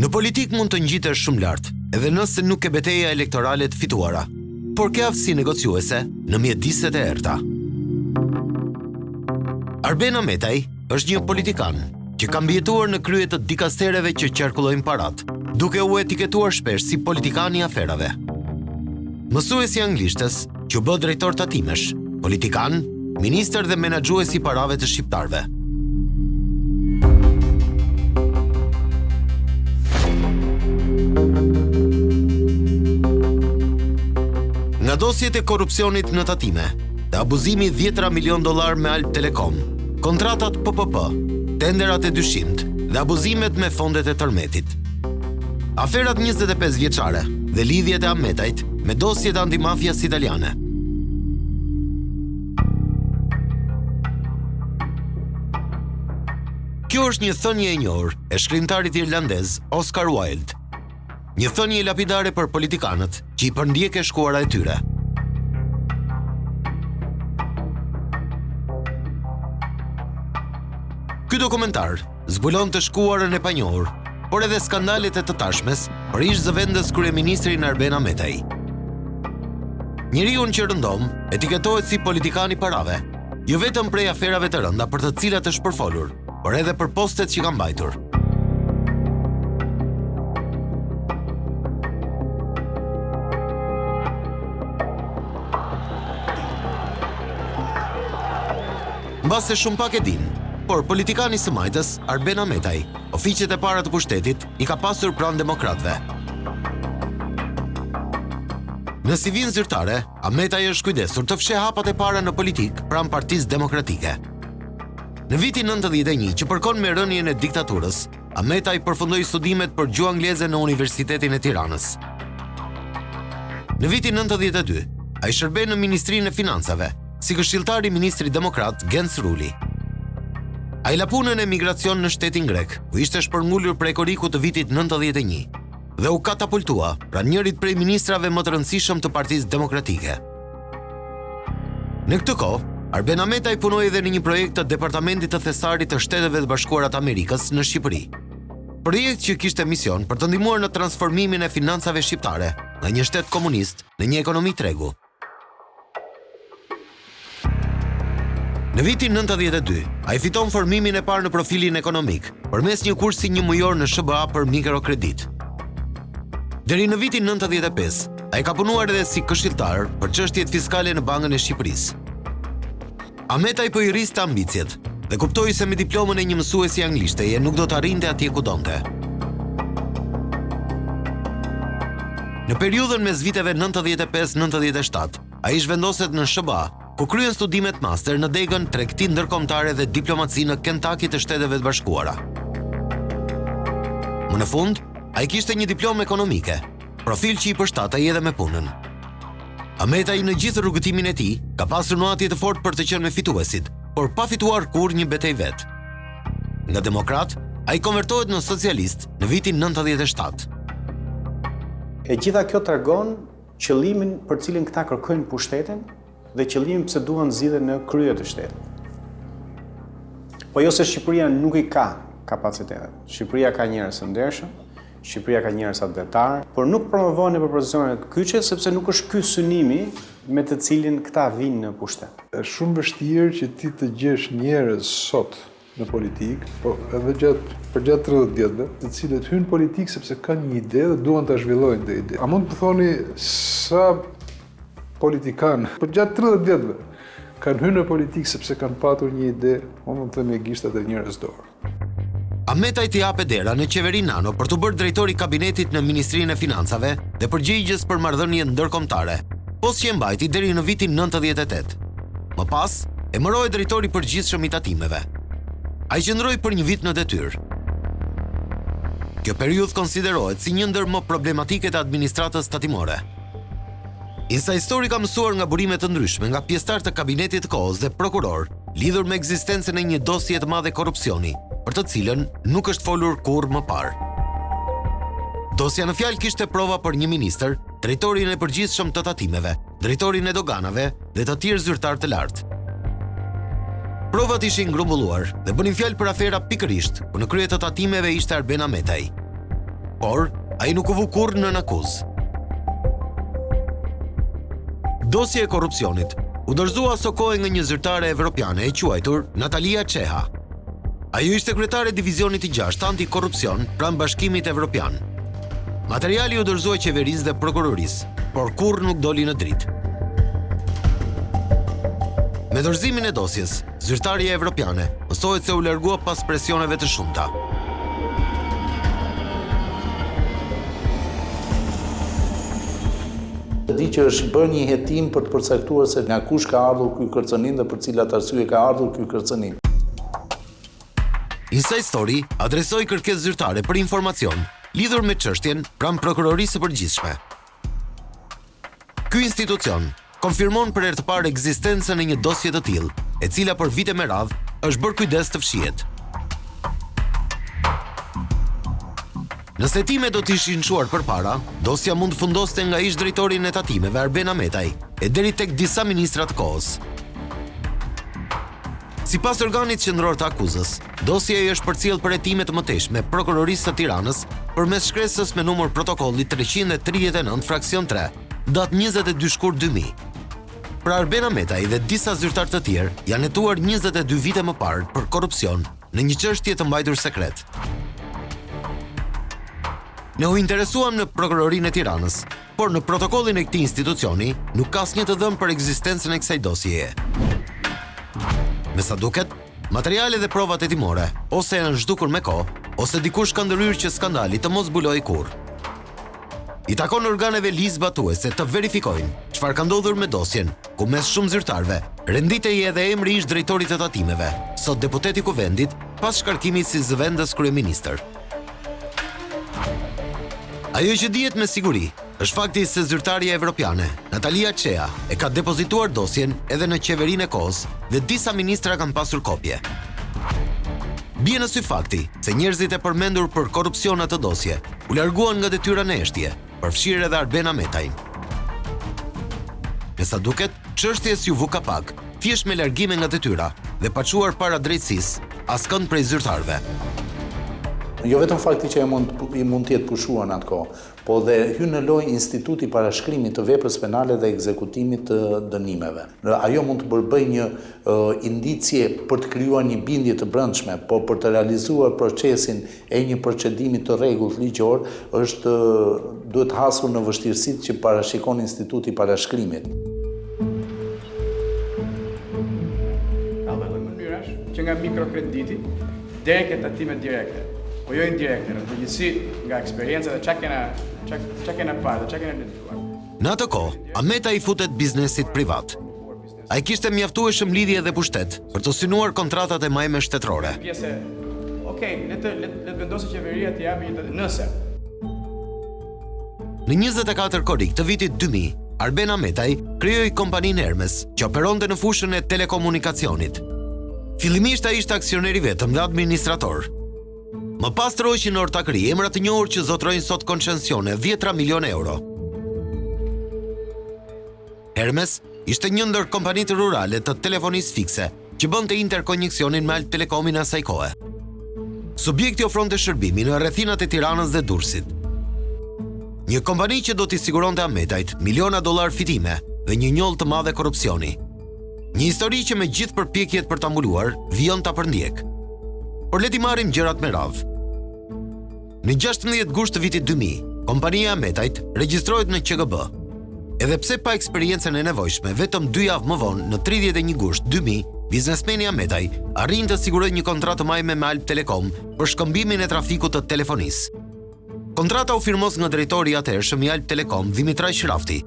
Në politik mund të ngjitesh shumë lart, edhe nëse nuk ke betejë elektorale të fituara, por ke aftësi negociuese në mjediset e errta. Arben Ahmetaj është një politikan që ka mbijetuar në krye të dikastereve që qarkullojnë parat, duke u etiketuar shpesh si politikan i aferave. Mësuesi i anglishtes, që u bë drejtor tatimesh, politikan, ministër dhe menaxhues i parave të shqiptarëve. Nga dosjet e korrupsionit në tatime, dhe abuzimi $10 milion me Alp Telekom, kontratat PPP, tenderat e dyshimt dhe abuzimet me fondet e tërmetit. Aferat 25 vjeçare dhe lidhjet e Ahmetajt me dosjet antimafias italiane. Kjo është një thënie e njohur e shkrimtarit irlandez Oscar Wilde. Një thënie lapidare për politikanët që i përndjek e shkuara e tyre. Ky dokumentar zbulon të shkuarën e panjohur, por edhe skandalet e të tashmes për ish zëvendës kryeministrin Arben Ahmetaj. Njeriu që rëndom etiketohet si politikan i parave, jo vetëm prej aferave të rënda për të cilat është përfolur, por edhe për postet që ka mbajtur. Mbase shumë pak e din, por politikani së majtës, Arben Ahmetaj, ofiqet e para të pushtetit, i ka pasur pranë demokratëve. Në sivin zyrtare, Ahmetaj është kujdesur të fshehë hapat e para në politik pranë Partisë Demokratike. Në vitin 91, që përkon me rënien e diktaturës, Ahmetaj përfundoi studimet për gjuhë angleze në Universitetin e Tiranës. Në vitin 92, ai shërbej në Ministrinë e Financave, si këshilltar i ministrit demokrat Gens Ruli. Ai la punën e migracion në shtetin grek, ku ishte shpërngulur prej korikut të vitit 91 dhe u katapultua pranë njërit prej ministrave më të rëndësishëm të Partisë Demokratike. Në këtë kohë, Arben Ahmetaj punoi edhe në një projekt të Departamentit të Thesarit të Shteteve të Bashkuara të Amerikës në Shqipëri. Projekt që kishte mision për të ndihmuar në transformimin e financave shqiptare nga një shtet komunist në një ekonomi tregu. Në vitin 92, ai fiton formimin e parë në profilin ekonomik, përmes një kursi 1 mujor në SBA për mikrokredit. Deri në vitin 95, ai ka punuar edhe si këshilltar për çështjet fiskale në Bankën e Shqipërisë. Ahmetaj po i rriste ambicjet dhe kuptoi se me diplomën e një mësuesi anglishteje nuk do të arrinte atje ku donte. Në periudhën mes viteve 95-97, ai zhvendoset në SBA, ku kryen studimet master në degën tregti ndërkombëtare dhe diplomaci në Kentucky të Shteteve të Bashkuara. Më në fund, ai kishte një diplomë ekonomike, profil që i përshtatej edhe me punën. Ahmetaj në gjithë rrugëtimin e tij ka pasur nuanci të fortë për të qenë me fituesit, por pa fituar kurrë një betejë vet. Nga demokrat, ai konvertohet në socialist në vitin 97. E gjitha kjo tregon qëllimin për cilin këta kërkojnë pushtetin dhe qëllimin pse duan zgjidhen në krye të shtetit. Po jo se Shqipëria nuk i ka kapacitetet. Shqipëria ka njerëz të ndershëm, Shqipëria ka njerëz atletar, por nuk promovohen për pozicione të kyçe sepse nuk është ky synimi me të cilin këta vinë në pushtet. Është shumë vështirë që ti të gjesh njerëz sot në politikë, po edhe për gjatë 30 vjetëve, të cilët hynë politikë sepse kanë një ide dhe duan ta zhvillojnë të ide. A mund të thoni sa politikan për gjatë 30 vjetëve kanë hyrë në politikë sepse kanë patur një ide, mund të themi gishtat e njerëz dorë. Ahmetaj t'i japet dera në qeverinë Nano për të bërë drejtori i kabinetit në Ministrinë e Financave dhe përgjegjës për marrëdhëniet ndërkombëtare, post që e mbajti deri në vitin 98. Më pas, emëroi drejtori i përgjithshëm i tatimeve. Ai qëndroi për një vit në detyrë. Kjo periudhë konsiderohet si një ndër më problematike të administratës tatimore. Insa Histori ka mësuar nga burime të ndryshme nga pjesëtar të kabinetit të kohës dhe prokuror, lidhur me ekzistencën e një dosje të madhe korrupsioni, për të cilën nuk është folur kurrë më parë. Dosja në fjalë kishte prova për një ministër, drejtorin e përgjithshëm të tatimeve, drejtorin e doganave dhe të tjerë zyrtar të lartë. Provat ishin grumbulluar dhe bënin fjalë për afera pikërisht, ku në krye të tatimeve ishte Arben Ahmetaj. por ai nuk u vu kurrë nën akuzë. Dosja e korrupsionit u dorëzua aso kohë nga një zyrtare evropiane e quajtur Natalia Cheha. Ajo ishte kryetare e divizionit të 6 antikorrupsion pranë Bashkimit Evropian. Materiali u dorëzua qeverisë dhe prokurorisë, por kurrë nuk doli në dritë. Me dorëzimin e dosjes, zyrtarja evropiane mësohet se u largua pas presioneve të shumta. Di që është bërë një hetim për të përcaktuar se nga kush ka ardhur ky kërcënim dhe për cilat arsye ka ardhur ky kërcënim. Inside Story adresoi kërkesë zyrtare për informacion lidhur me çështjen pranë prokurorisë së përgjithshme. Ky institucion konfirmon për herë të parë ekzistencën e një dosje të tillë, e cila për vite me radhë është bërë kujdes të fshihet. Nëse time do të ishin shuar përpara, dosja mund fundoste nga ish drejtori në tatimeve Arben Ametaj e deri tek disa ministra të kohës. Sipas organit qendror të akuzës, dosja i është përcjell për hetime të mëtejshme prokurorisë së Tiranës përmes shkresës me numër protokolli 339 fraksion 3, datë 22 shkurt 2000. Pra Arben Ametaj dhe disa zyrtar të tjerë janë hetuar 22 vite më parë për korrupsion në një çështje të mbajtur sekret. Ne u interesuam në prokurorinë e Tiranës, por në protokollin e këtij institucioni nuk ka asnjë të dhënë për ekzistencën e kësaj dosjeje. Me sa duket, materiale dhe provat hetimore ose janë zhdukur me kohë, ose dikush ka ndërhyrë që skandali të mos zbulojë kurrë. I takon organeve ligjzbatuese të verifikojnë çfarë ka ndodhur me dosjen, ku mes shumë zyrtarëve renditej edhe emri ish drejtorit të tatimeve, sot deputet i Kuvendit, pas shkarkimit si zëvendës kryeministër. Ajo që dihet me siguri është fakti se zyrtarja evropiane, Natalia Cheha, e ka depozituar dosjen edhe në qeverinë e kohës dhe disa ministra kanë pasur kopje. Bie në sy fakti se njerëzit e përmendur për korrupsion atë dosje u larguan nga detyra në eshtje, përfshirë edhe Arben Ametajin. Me sa duket, çështjes ju vu kapak, thjesht me largime nga detyra dhe pa çuar para drejtësisë askënd prej zyrtarëve. Jo vetëm fakti që i mund të jetë pushuar në atë kohë, po dhe hyn në lojë instituti parashkrimit të veprës penale dhe ekzekutimit të dënimeve. Ajo mund të përbëjë një indicje për të krijuar një bindje të brendshme, po për të realizuar procesin e një procedimi të rregullt ligjor, duhet hasur në vështirësitë që parashikon instituti parashkrimit. Ka dhe mënyrash që nga mikrokrediti deri ke tatimet direkte. Po jo indirekte, në përgjithësi nga eksperjenca dhe çka kena parë dhe çka kena lexuar. Në atë kohë, Ameta i futet biznesit privat. Ai kishte mjaftueshëm lidhje dhe pushtet për të synuar kontratat e majme shtetërore. Pjesë, le të vendosë qeveria të japë një nëse. Në 24 korrik të vitit 2000, Arben Ametaj krijoi kompaninë Hermes, që operonte në fushën e telekomunikacionit. Fillimisht ai ishte aksioner i vetëm dhe administrator. Më pas troqin në ortakëri emra të njohur që zotrojnë sot koncensione 10 milion euro. Hermes ishte një ndër kompanitë rurale të telefonisë fikse që bënte interkoneksionin me Alt Telekomin asaj kohe. Subjekti ofronte shërbimi në rrethinat e Tiranës dhe Durrësit. Një kompani që do t'i siguronte Ametajt miliona dollar fitime dhe një njollë të madhe korrupsioni. Një histori që me gjithë përpjekjet për ta mbuluar vijon ta përndjek. Por le t'i marrim gjërat me radhë. Në 16 gusht të vitit 2000, kompania Ametajt regjistrohet në QGB. Edhe pse pa eksperiencën e nevojshme, vetëm 2 javë më vonë, në 31 gusht 2000, biznesmeni Ametaj arrin të sigurojë një kontratë majme me Alp Telekom për shkëmbimin e trafikut të telefonisë. Kontrata u firmos nga drejtori i atëhershëm i Alp Telekom, Dimitraj Shrafti,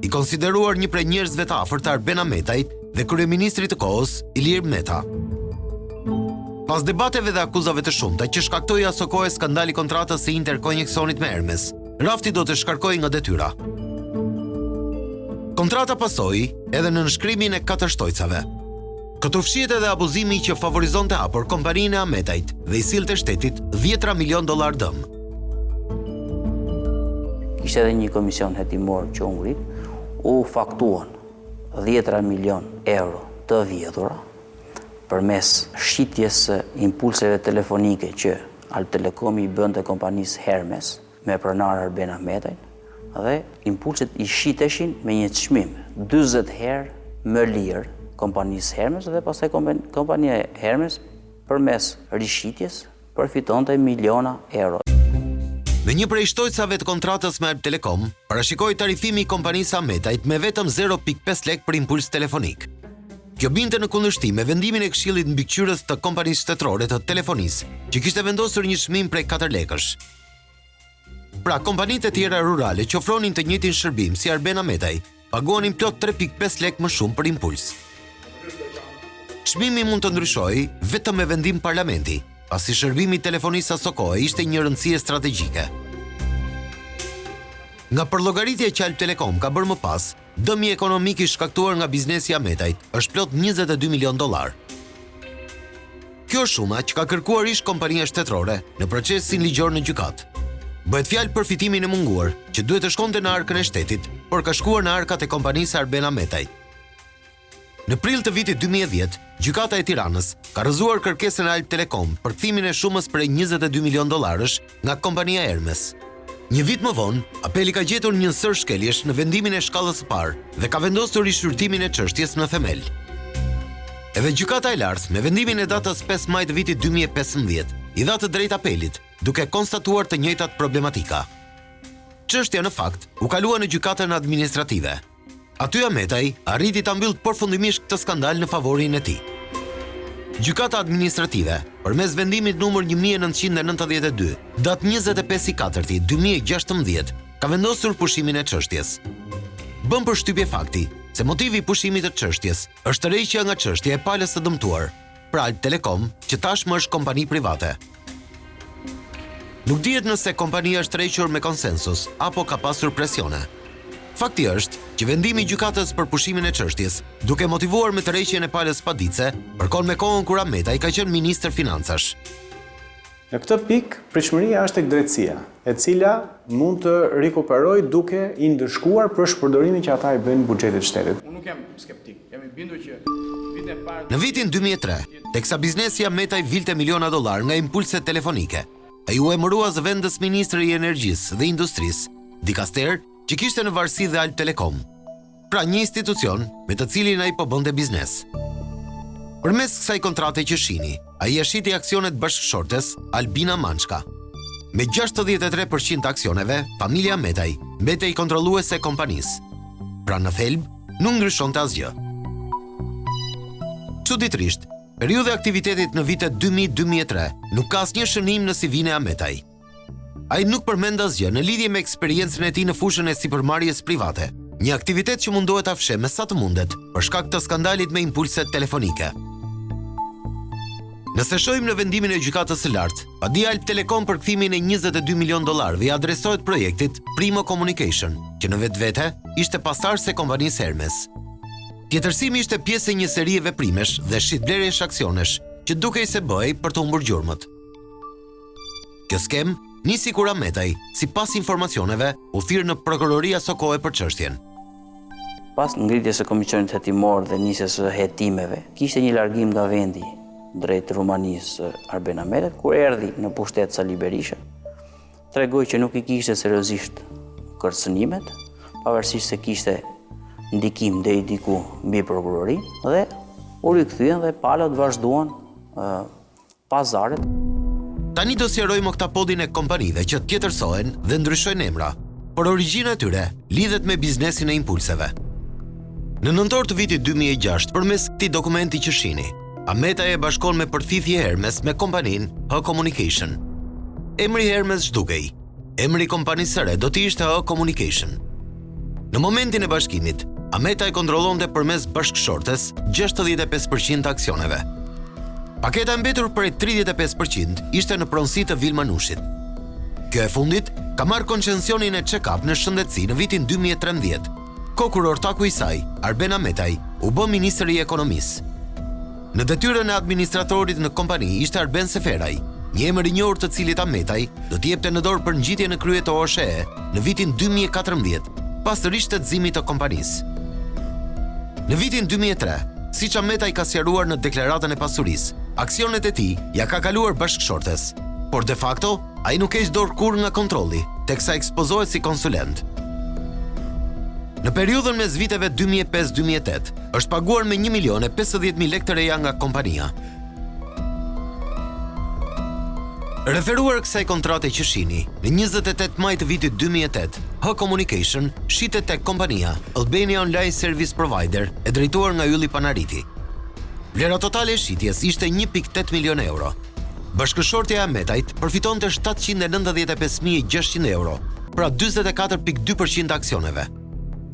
i konsideruar një prej njerëzve të afërt të Arben Ametajt dhe kryeministrit të kohës, Ilir Meta. Pas debateve dhe akuzave të shumta që shkaktoi aso kohë skandali kontratës së interkoneksionit me Hermes, Rafti do të shkarkojë nga detyra. Kontrata pasoi edhe në nënshkrimin e 4 shtojcave. Këtu fshihet edhe abuzimi që favorizonte hapur kompaninë e Ametajt dhe i sillte shtetit 10 milion dollar dëm. Ishte edhe një komision hetimor që u ngrit, u faktuan 10 milion euro të vjedhura përmes shitjes së impulseve telefonike që Alp Telekomi i bënte kompanisë Hermes, me pronar Arben Ahmetajn dhe impulset i shiteshin me një çmim 40 herë më lirë kompanisë Hermes dhe pastaj kompania Hermes përmes rishitjes përfitonte miliona euro. Në një prej shtojcave të kontratës me Alp Telekom, parashikoi tarifimi i kompanisë Ahmetajt me vetëm 0.5 lek për impuls telefonik. Kjo binte në kundërshtim me vendimin e Këshillit Mbikëqyrës të Kompanisë Shtetërore të Telefonisë, që kishte vendosur një çmim prej 4 lekësh. Pra, kompanitë e tjera rurale që ofronin të njëjtin shërbim si Arben Ahmetaj, paguanin plot 3.5 lek më shumë për impuls. Çmimi mund të ndryshojë vetëm me vendim parlamenti, pasi shërbimi i telefonisë aso kohe ishte një rëndësie strategjike. Nga përllogaritja që Alp Telekom ka bërë më pas, dëmi ekonomik i shkaktuar nga biznesi i Ahmetajt është plot $22 milion. Kjo është shuma që ka kërkuar ish kompania shtetërore në procesin ligjor në gjykat. Bëhet fjalë për fitimin e munguar, që duhet të shkonte në arkën e shtetit, por ka shkuar në arkat e kompanisë Arben Ahmetaj. Në prill të vitit 2010, gjykata e Tiranës ka rrëzuar kërkesën e Alp Telekom për kthimin e shumës prej $22 milion nga kompania Hermes. Një vit më vonë, apeli ka gjetur një sër shkeljesh në vendimin e shkallës së parë dhe ka vendosur rishqyrtimin e çështjes në themel. Edhe gjykata e lartë, me vendimin e datës 5 maj të vitit 2015, i dha të drejtë apelit, duke konstatuar të njëjtat problematika. Çështja në fakt u kalua në gjykatën administrative. Aty Ahmetaj arriti ta mbyllë përfundimisht këtë skandal në favorin e tij. Gjykata administrative, përmes vendimit numër 1992, datë 25/4/2016, ka vendosur pushimin e çështjes. Bën përshtypje fakti se motivi i pushimit të çështjes është tërheqja nga çështja e palës së dëmtuar, pra Alp Telekom, që tashmë është kompani private. Nuk dihet nëse kompania është tërhequr me konsensus apo ka pasur presione. Fakti është që vendimi i gjykatës për pushimin e çështjes, duke motivuar me tërheqjen e palës padice, përkon me kohën kur Ahmetaj ka qenë ministër financash. Në këtë pikë, pritshmëria është tek drejtësia, e cila mund të rikuperojë duke i ndëshkuar për shpërdorimin që ata i bëjnë buxhetit shtetit. Unë nuk jam skeptik, jam i bindur që vitin e parë. Në vitin 2003, teksa biznesi Ahmetaj vilte miliona dollar nga impulset telefonike, ai u emërua zëvendës ministri i energjisë dhe industrisë, dikaster që kishte në varësi dhe Alp Telekom, pra një institucion me të cilin ai po bënte biznes. Përmes kësaj kontrate që shihni, ai e shiti aksionet bashkëshortes Albina Mançka. Me 63% aksioneve, familja Ahmetaj mbetej kontrolluese e kompanisë. Pra në thelb, nuk ndryshonte asgjë. Çuditërisht, periudha e aktivitetit në vitet 2000-2003 nuk ka asnjë shënim në CV-n e Ahmetaj. Ai nuk përmend asgjë në lidhje me eksperiencën e tij në fushën e sipërmarrjes private, një aktivitet që mundohet ta fshehë me sa të mundet për shkak të skandalit me impulset telefonike. Nëse shohim në vendimin e gjykatës së lartë, padi Alp Telekom për kthimin e $22 milion i adresohet projektit Primo Communication, që në vetvete ishte pasardhës e kompanisë Hermes. Tjetërsimi ishte pjesë e një serie veprimesh dhe shitblerjesh aksionesh, që dukej se bëhej për të humbur gjurmët. Kjo skem nisi kur Ahmetaj, sipas informacioneve, u thirr në prokuroria së kohe për çështjen. Pas ngritjes së komisionit hetimor dhe nisjes së hetimeve, kishte një largim nga vendi drejt Rumanisë Arben Ahmetaj, kur erdhi në pushtet Sali Berisha, tregoi që nuk i kishte seriozisht kërcënimet, pavarësisht se kishte ndikim deri diku mbi prokurorinë dhe u rikthyen dhe palët vazhduan pazaret. Tani do sqarojmë oktapodin e kompanive që tjetërsohen dhe ndryshojnë emra, por origjina e tyre lidhet me biznesin e impulseve. Në nëntor të vitit 2006, përmes këtij dokumenti që shihni, Ahmetaj e bashkon me përthithje Hermes me kompaninë H Communication. Emri Hermes zhdukej. Emri kompanisë së re do të ishte H Communication. Në momentin e bashkimit, Ahmetaj kontrollonte përmes bashkëshortes 65% të aksioneve. Paketa mbetur prej 35% ishte në pronësi të Vil Manushit. Kjo e fundit ka marrë koncesionin e check-up në shëndetësi në vitin 2013, kohë kur ortaku i saj, Arben Ahmetaj, u bë ministër i ekonomisë. Në detyrën e administratorit në kompani ishte Arben Seferaj, një emër i njohur të cilit Ahmetaj do t'i jepte në dorë për ngjitje në krye të OSHE në vitin 2014, pas të rishtëtëzimit të kompanisë. Në vitin 2003, siç Ahmetaj ka sqaruar në deklaratën e pasurisë, aksionet e tij ja ka kaluar bashkëshortes, por de facto ai nuk heq dorë kurrë nga kontrolli teksa ekspozohet si konsulent. Në periudhën mes viteve 2005-2008, është paguar me 1.050.000 lekë të reja nga kompania. Referuar kësaj kontrate që shihni, në 28 maj të vitit 2008, H Communication shitet tek kompania Albania Online Service Provider e drejtuar nga Ylli Panariti. Vlera totale e shitjes ishte 1.8 milion euro. Bashkëshortja e Ametajt përfitonte 795.600 euro, pra 44.2% aksioneve.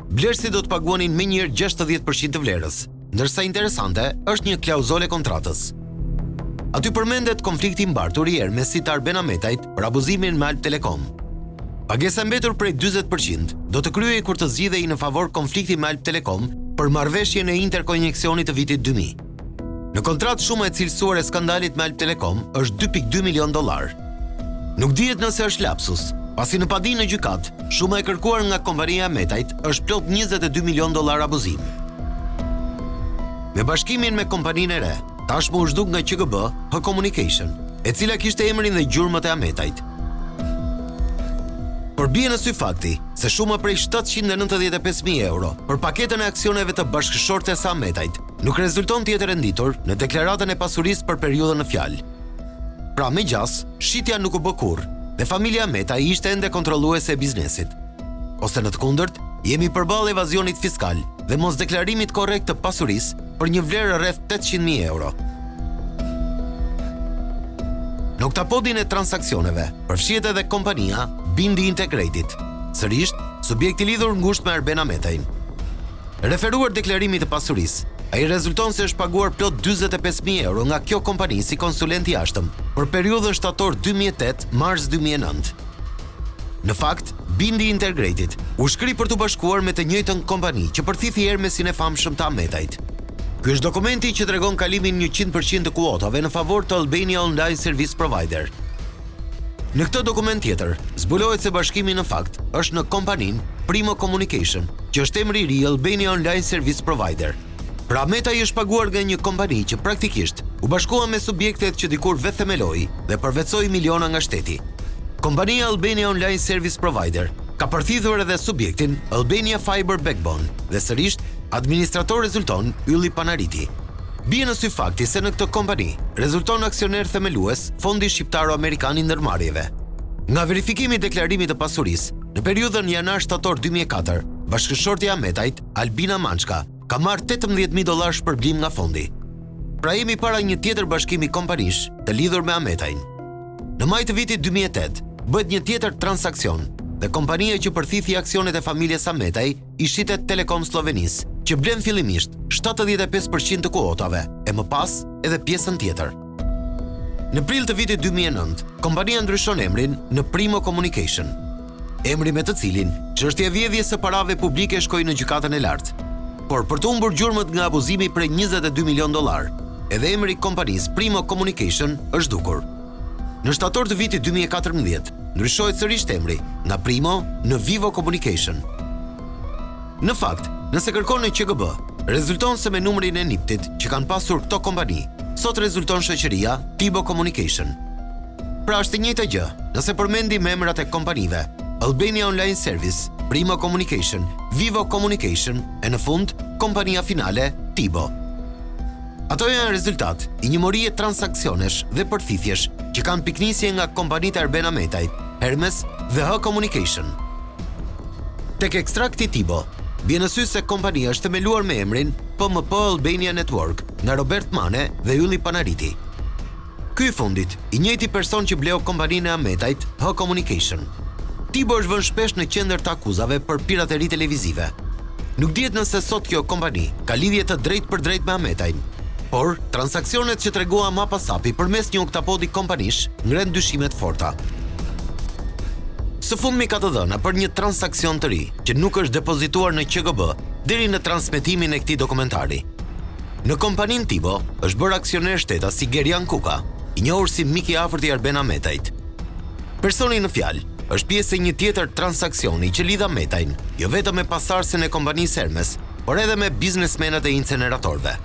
Blerësit do të paguanin me njëherë 60% të vlerës, ndërsa interesante është një klauzole kontratës. Aty përmendet konflikti mbartur i Hermesit të Arben Ametajt për abuzimin me Alp Telekom. Pagesa mbetur prej 40% do të kryhej kur të zgjidhej në favor konflikti me Alp Telekom për marrëveshjen e interkoneksionit të vitit 2000. Në kontratë shuma e cilësuar e skandalit me Alp Telekom është 2.2 milion dollar. Nuk dihet nëse është lapsus, pasi në padinë në gjykat, shuma e kërkuar nga kompania Ametajt është plot 22 milion dollar abuzim. Me bashkimin me kompaninë e re, tashmë u zhduk nga QGB, H Communication, e cila kishte emrin dhe gjurmët e Ametajt. Por bie në sy fakti se shuma prej 795.000 euro për paketën e aksioneve të bashkëshortes së Ametajt nuk rezulton të jetë renditur në deklaratën e pasurisë për periudhën në fjalë. Pra me gjas, shitja nuk u bë kurrë dhe familja Ametaj ishte ende kontrolluese e biznesit. Ose në të kundërt, jemi përballë evazionit fiskal dhe mos deklarimit korrekt të pasurisë për një vlerë rreth 800.000 euro. Në oktapodin e transaksioneve, përfshihet edhe kompania Bindi Integrated, sërish subjekti lidhur ngushtë me Arben Ametajn. Referuar deklarimit të pasurisë, ai rezulton se është paguar plot 45.000 euro nga kjo kompani si konsulent i jashtëm për periudhën shtator 2008-mars 2009. Në fakt, Bindi Integrated u shkri për të bashkuar me të njëjtën kompani që përthithi Hermesin e famshëm të Ametajt. Ky është dokumenti që tregon kalimin 100% të kuotave në favor të Albania Online Service Provider. Në këtë dokument tjetër, zbulohet se bashkimi në fakt është në kompaninë Primo Communication, që është emri i ri Albania Online Service Provider. Pra Ametaj është paguar nga një kompani që praktikisht u bashkua me subjektet që dikur vetë themeloi dhe përvetsoi miliona nga shteti. Kompania Albania Online Service Provider ka përthithur edhe subjektin Albania Fiber Backbone dhe sërish administrator rezulton Ylli Panariti. Bie në sy fakti se në këtë kompani rezulton aksioner themelues Fondi Shqiptaro-Amerikan i Ndërmarrjeve. Nga verifikimi i deklarimit të pasurisë, në periudhën janar-shtator 2004, bashkëshortja Ametajt, Albina Mançka, ka marrë 18.000 dollar shpërblim nga fondi. Pra jemi para një tjetër bashkimi kompanish të lidhur me Ametajn. Në maj të vitit 2008, bëhet një tjetër transakcion dhe kompania që përthithi aksionet e familjes Ametaj i shitet Telekom Slovenis, që blen fillimisht 75% të kuotave e më pas edhe pjesën tjetër. Në prill të vitit 2009, kompania ndryshon emrin në Primo Communication, emri me të cilin çështja e vjedhjes së parave publike shkoi në gjykatën e lartë. Por për të humbur gjurmët nga abuzimi prej 22 milion dollar, edhe emri i kompanisë Primo Communication është dukur. Në shtator të vitit 2014, ndryshohet sërish emri nga Primo në Vivo Communication. Në fakt, nëse kërkon në QGB, rezulton se me numrin e NIPT-it që kanë pasur këto kompani, sot rezulton shoqëria Tibo Communication. Pra është e njëjta gjë, nëse përmendim emrat e kompanive Albania Online Service, Primo Communication, Vivo Communication e në fund kompania finale Tibo. Ato janë rezultat i një morie transaksionesh dhe përthithjesh që kanë piknisje nga kompanitë Arben Ametajt, Hermes dhe H Communication. Tek ekstrakti Tibo, bie në sy se kompania është themeluar me emrin PMP Albania Network nga Robert Mane dhe Ylli Panariti. Ky i fundit, i njëjti person që bleu kompaninë e Ametajt, H Communication. Tibo është vënë shpesh në qendër të akuzave për pirateri televizive. Nuk dihet nëse sot kjo kompani ka lidhje të drejtë për drejtë me Ametajn, por transaksionet që tregua mapa sapi përmes një oktapodi kompanish ngren dyshimet forta. Së fundmi ka të dhëna për një transakcion të ri që nuk është depozituar në QGB deri në transmetimin e këtij dokumentari. Në kompaninë Tibo është bërë aksioner shteta si Gerian Kuka, i njohur si mik i afërt i Arben Ametajt. Personi në fjalë është pjesë e një tjetër transaksioni që lidh Ametajn, jo vetëm me pasardhësen e kompanisë Hermes, por edhe me biznesmenët e inceneratorëve.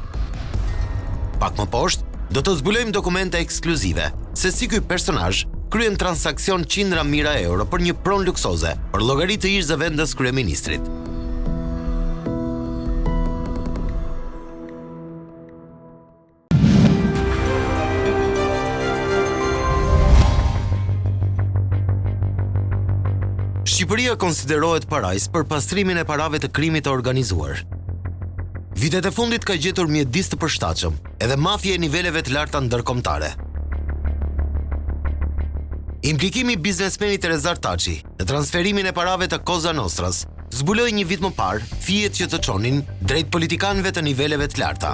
Pak më poshtë, do të zbulojmë dokumente ekskluzive se si ky personazh kryen transakcion qindra mijëra euro për një pronë luksoze për llogari të ish zëvendës kryeministrit. Shqipëria konsiderohet parajs për pastrimin e parave të krimit të organizuar. Vitet e fundit ka gjetur mjedis të përshtatshëm, edhe mafje e niveleve të larta ndërkombëtare. Implikimi i biznesmenit Rezar Taçi në transferimin e parave të Koza Nostras zbuloi një vit më parë fijet që të çonin drejt politikanëve të niveleve të larta.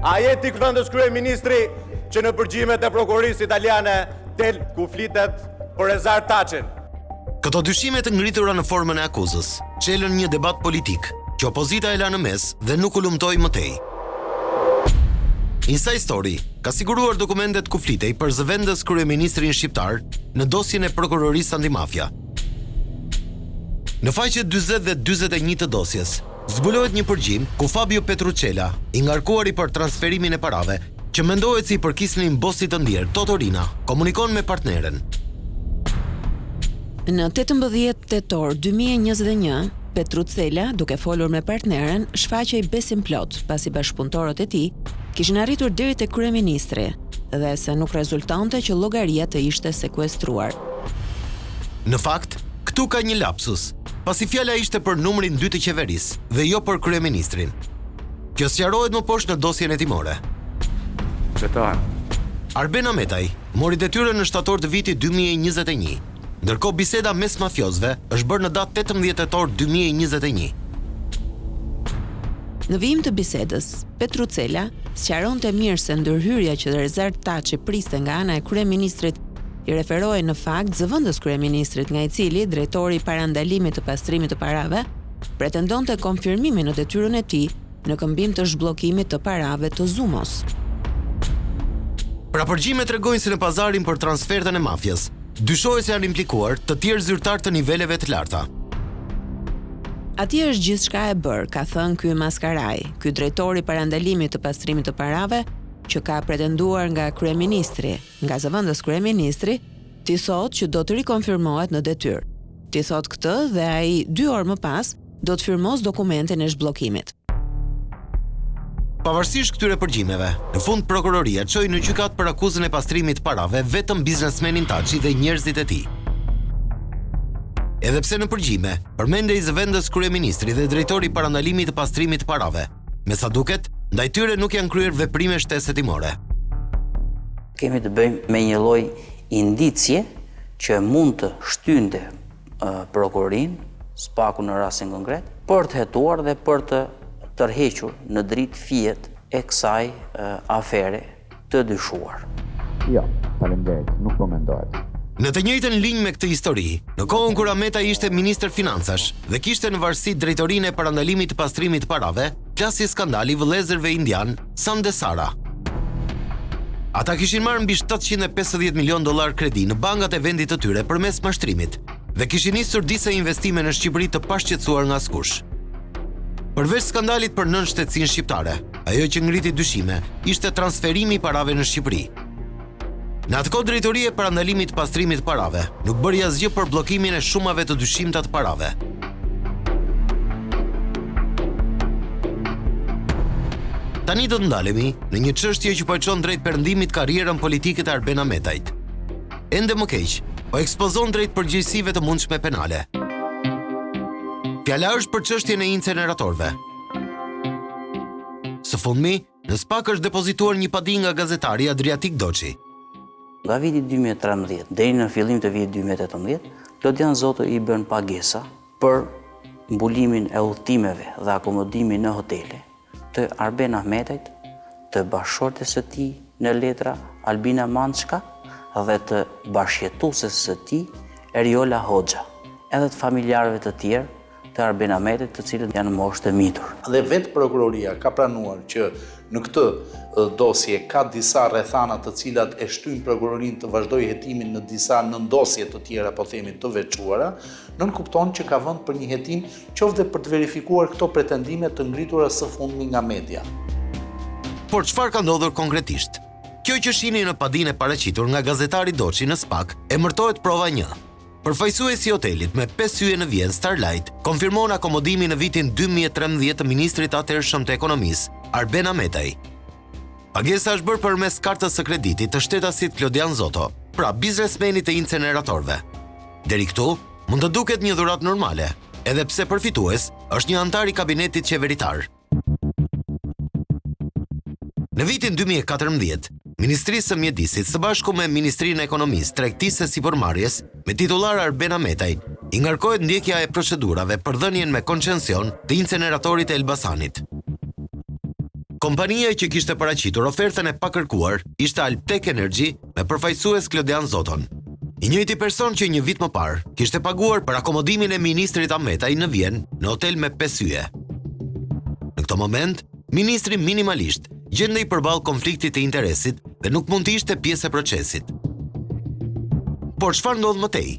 A jeti këvendës kryeministri që në përgjimet e prokurisë italiane del ku flitet për Rezar Taçin? Këto dyshime të ngritura në formën e akuzës çelën një debat politik që opozita e la në mes dhe nuk u lumtoi më tej. Inside Story ka siguruar dokumentet ku flitej për zëvendës kryeministrin shqiptar në dosjen e prokurorisë antimafia. Në faqet 40 dhe 41 të dosjes, zbulohet një përgjim ku Fabio Petrucella, i ngarkuari për transferimin e parave, që mendohet se i përkisnin bosit të ndjerë Totorina, komunikon me partneren. Në 18 tetor 2021, Petrucella, duke folur me partneren, shfaqej besim plot, pasi bashkëpunëtorët e tij kishin arritur deri te kryeministri dhe se nuk rezultonte që llogaria të ishte sekuestruar. Në fakt, këtu ka një lapsus, pasi fjala ishte për numrin 2 të qeverisë dhe jo për kryeministrin. Kjo sqarohet më poshtë në dosjen e timore. Arben Ahmetaj mori detyrën në shtator të vitit 2021. Ndërkohë biseda mes mafiozëve është bërë në datë 18 tetor 2021. Në vijim të bisedës, Petrucella sqaronte mirë se ndërhyrja që Rezar Taçi priste nga ana e kryeministrit i referohej në fakt zëvendës kryeministrit, nga i cili drejtori i parandalimit të pastrimit të parave pretendonte konfirmimin në detyrën e tij në këmbim të zhbllokimit të parave të Zumos. Pra përgjimet tregojnë se në pazarin për transfertën e mafjes dyshohet se janë implikuar të tjerë zyrtar të niveleve të larta. Atje është gjithçka e bërë, ka thënë ky Maskaraj, ky drejtori i parandalimit të pastrimit të parave, që ka pretenduar nga kryeministri, nga zëvendës kryeministri, ti thotë që do të rikonfirmohet në detyrë. Ti thotë këtë dhe ai 2 orë më pas do të firmos dokumentin e zhbllokimit. Pavarësisht këtyre përgjimeve, në fund prokuroria çoi në gjykat për akuzën e pastrimit parave vetëm biznesmenin Taçi dhe njerëzit e tij. Edhe pse në përgjime, përmendej zëvendës kryeministri dhe drejtori i parandalimit të pastrimit të parave, me sa duket, ndaj tyre nuk janë kryer veprime shtese timore. Kemi të bëjmë me një lloj indicje që mund të shtynte prokurorin, spaku në rastin konkret, për të hetuar dhe për të tërhequr në dritë fijet e kësaj afere të dyshuar. Jo, faleminderit, nuk po mendohet. Në të njëjtën linjë me këtë histori, në kohën kur Ahmetaj ishte ministër financash dhe kishte në varësi drejtorinë e parandalimit të pastrimit të parave, plasi skandali vëllezërve indian Sande Sara. Ata kishin marrë mbi $750 milion kredi në bankat e vendit të tyre përmes mashtrimit dhe kishin nisur disa investime në Shqipëri të pashqetësuar nga askush. Përveç skandalit për nënshtetësinë shqiptare, ajo që ngriti dyshime ishte transferimi i parave në Shqipëri. Në atë kohë drejtoria e parandalimit të pastrimit të parave nuk bëri asgjë për bllokimin e shumave të dyshimta të parave. Tani do të ndalemi në një çështje që po e çon drejt perëndimit karrierën politike të Arben Ahmetajt. Ende më keq, po ekspozon drejt përgjegjësive të mundshme penale. Fjala është për çështjen e inceneratorëve. Së fundmi, në SPAK është depozituar një padi nga gazetari Adriatik Doçi. Nga viti 2013 deri në fillim të vitit 2018, Lodian Zoto i bën pagesa për mbulimin e udhëtimeve dhe akomodimin në hotele të Arben Ahmetajt, të bashkëshortes së tij në letra Albina Mançka dhe të bashkëjetueses së tij Eriola Hoxha, edhe të familjarëve të tjerë të Arben Ahmetajt, të cilët janë moshë të mitur. Dhe vetë prokuroria ka pranuar që në këtë dosje ka disa rrethana të cilat e shtyn prokurorinë të vazhdojë hetimin në disa nëndosje të tjera, po themi të veçuara, nën kupton që ka vënd për një hetim qoftë për të verifikuar këto pretendime të ngritura së fundmi nga media. Por çfarë ka ndodhur konkretisht? Kjo që shihni në padinë e paraqitur nga gazetari Doçi në SPAK emërtohet prova 1. Përfaqësuesi i hotelit me 5 yje në Vjenë Starlight konfirmon akomodimin në vitin 2013 të ministrit atëhershëm të ekonomisë, Arben Ahmetaj. Pagesa është bërë përmes kartës së kreditit të shtetasit Klodian Zoto, pra biznesmenit të inceneratorëve. Deri këtu mund të duket një dhuratë normale, edhe pse përfitues është një antar i kabinetit qeveritar. Në vitin 2014, Ministrisë së Mjedisit së bashku me Ministrinë e Ekonomisë, Tregtisë e Sipërmarrjes, me titullar Arben Ahmetaj, i ngarkohet ndjekja e procedurave për dhënien me koncesion të inceneratorit e Elbasanit. Kompania që kishte paraqitur ofertën e pakërkuar ishte Alptek Energy me përfaqësues Klodian Zoton. I njëjti person që një vit më parë kishte paguar për akomodimin e ministrit Ahmetaj në Vjenë në hotel me 5 yje. Në këtë moment, ministri minimalisht gjendej përballë konfliktit të interesit dhe nuk mund të ishte pjesë e procesit. Por çfarë ndodh më tej?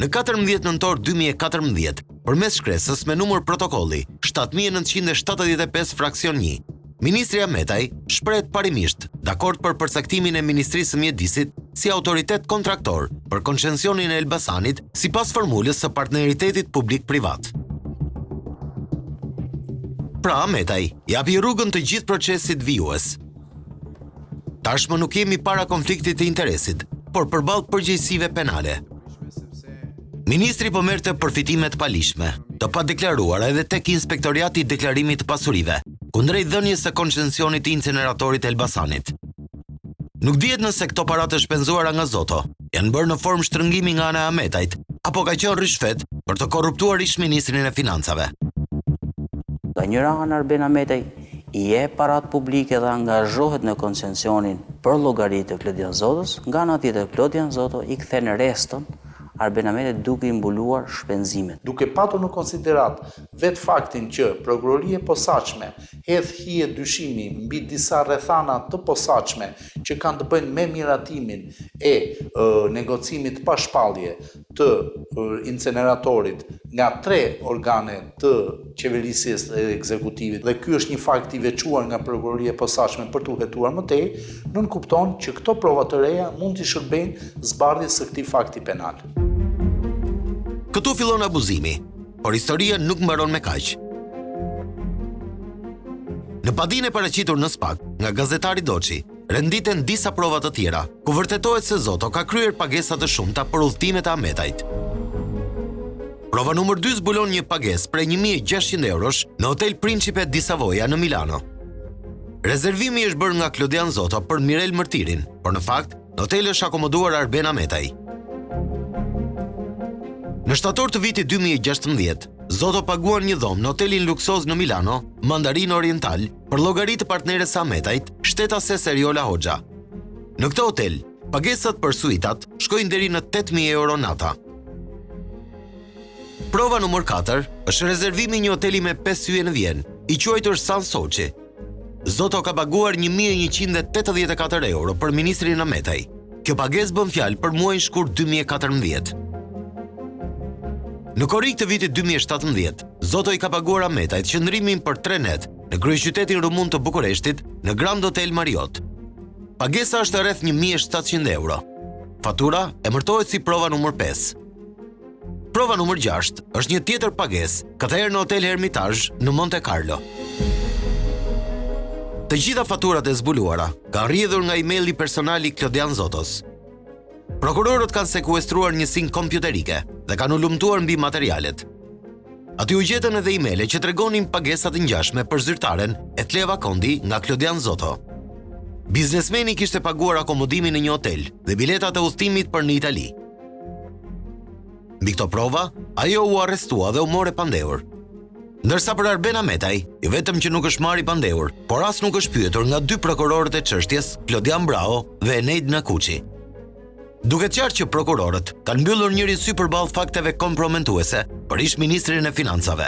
Në 14 nëntor 2014, përmes shkresës me numër protokolli 7975 fraksion 1, ministri Ahmetaj shprehet parimisht dakord për përcaktimin e Ministrisë së Mjedisit si autoritet kontraktor për koncesionin e Elbasanit sipas formulës së partneritetit publik-privat. Pra Ahmetaj japi rrugën të gjithë procesit vijues. Tashmë nuk jemi para konfliktit të interesit, por përballë përgjegjësive penale. Ministri po merrte përfitime të palishme, të padeklaruara edhe tek Inspektoriati i Deklarimit të Pasurive, kundrejt dhënies së koncesionit të inceneratorit Elbasanit. Nuk dihet nëse këto para të shpenzuara nga Zoto janë bërë në formë shtrëngimi nga ana e Ahmetajt, apo ka qenë rishfet për të korruptuar ish-ministrin e Financave. Nga njëra anë Arben Ahmetaj i jep parat publike dhe angazhohet në koncesionin për llogaritë të Klodian Zotos, nga ana tjetër Klodian Zoto i kthen restën Arben Ahmetaj duke i mbuluar shpenzimet. Duke patur në konsiderat vetë faktin që prokuroria e posaçme hedh hije dyshimi mbi disa rrethana të posaçme që kanë të bëjnë me miratimin e negocimit pa shpallje të inceneratorit nga 3 organe të qeverisjes e ekzekutivit, dhe ky është një fakt i veçuar nga prokuroria e posaçme për t'u hetuar më tej, nuk kupton që këto prova të reja mund t'i shërbejnë zbardhjes së këtij fakti penal. Këtu fillon abuzimi, por historia nuk mbaron me kaq. Në padinë e paraqitur në SPAK nga gazetari Doçi, renditen disa prova të tjera, ku vërtetohet se Zoto ka kryer pagesa të shumta për udhëtimet e Ahmetajt. Prova numër 2 zbulon një pagesë prej 1600 eurosh në Hotel Principe di Savoia në Milano. Rezervimi është bërë nga Klodian Zoto për Mirel Mërtirin, por në fakt, në hotel është akomoduar Arben Ahmetaj. Në shtator të vitit 2016, Zoto paguan një dhomë në hotelin luksoz në Milano, Mandarin Oriental, për llogaritë të partneres së Ahmetajt, shtetase Seriola Hoxha. Në këtë hotel, pagesat për suitat shkojnë deri në 8000 euro nata. Prova numër 4 është rezervimi një hoteli me 5 yje në Vjenë, i quajtur San Soçi. Zoto ka paguar 1184 euro për ministrin Ahmetaj. Kjo pagesë bën fjalë për muajin shkurt 2014. Në korrik të vitit 2017, Zoto i ka paguar Ahmetajt qëndrimin për 3 net në kryeqytetin rumun të Bukureshtit në Grand Hotel Marriott. Pagesa është rreth 1700 euro. Fatura emërtohet si prova numër 5. Prova numër 6 është një tjetër pagesë, këtëherë në Hotel Hermitage në Monte Carlo. Të gjitha faturat e zbuluara kanë rrjedhur nga emaili personal i Klodian Zotos. Prokurorët kanë sekuestruar njësinë kompjuterike dhe kanë ulumtuar mbi materialet. Aty u gjetën edhe emaile që tregonin pagesa të ngjashme për zyrtaren Etleva Kondi nga Klodian Zoto. Biznesmeni kishte paguar akomodimin në një hotel dhe biletat e udhëtimit për në Itali. Mbi këto prova, ajo u arrestua dhe u more pandehur. Ndërsa për Arben Ahmetaj, i vetëm që nuk është marrë i pandehur, por as nuk është pyetur nga 2 prokurorët e çështjes, Klodian Brao dhe Enejd Nakuçi. Duket qartë që prokurorët kanë mbyllur njërin sy përballë fakteve komprometuese për ish-ministrin e Financave.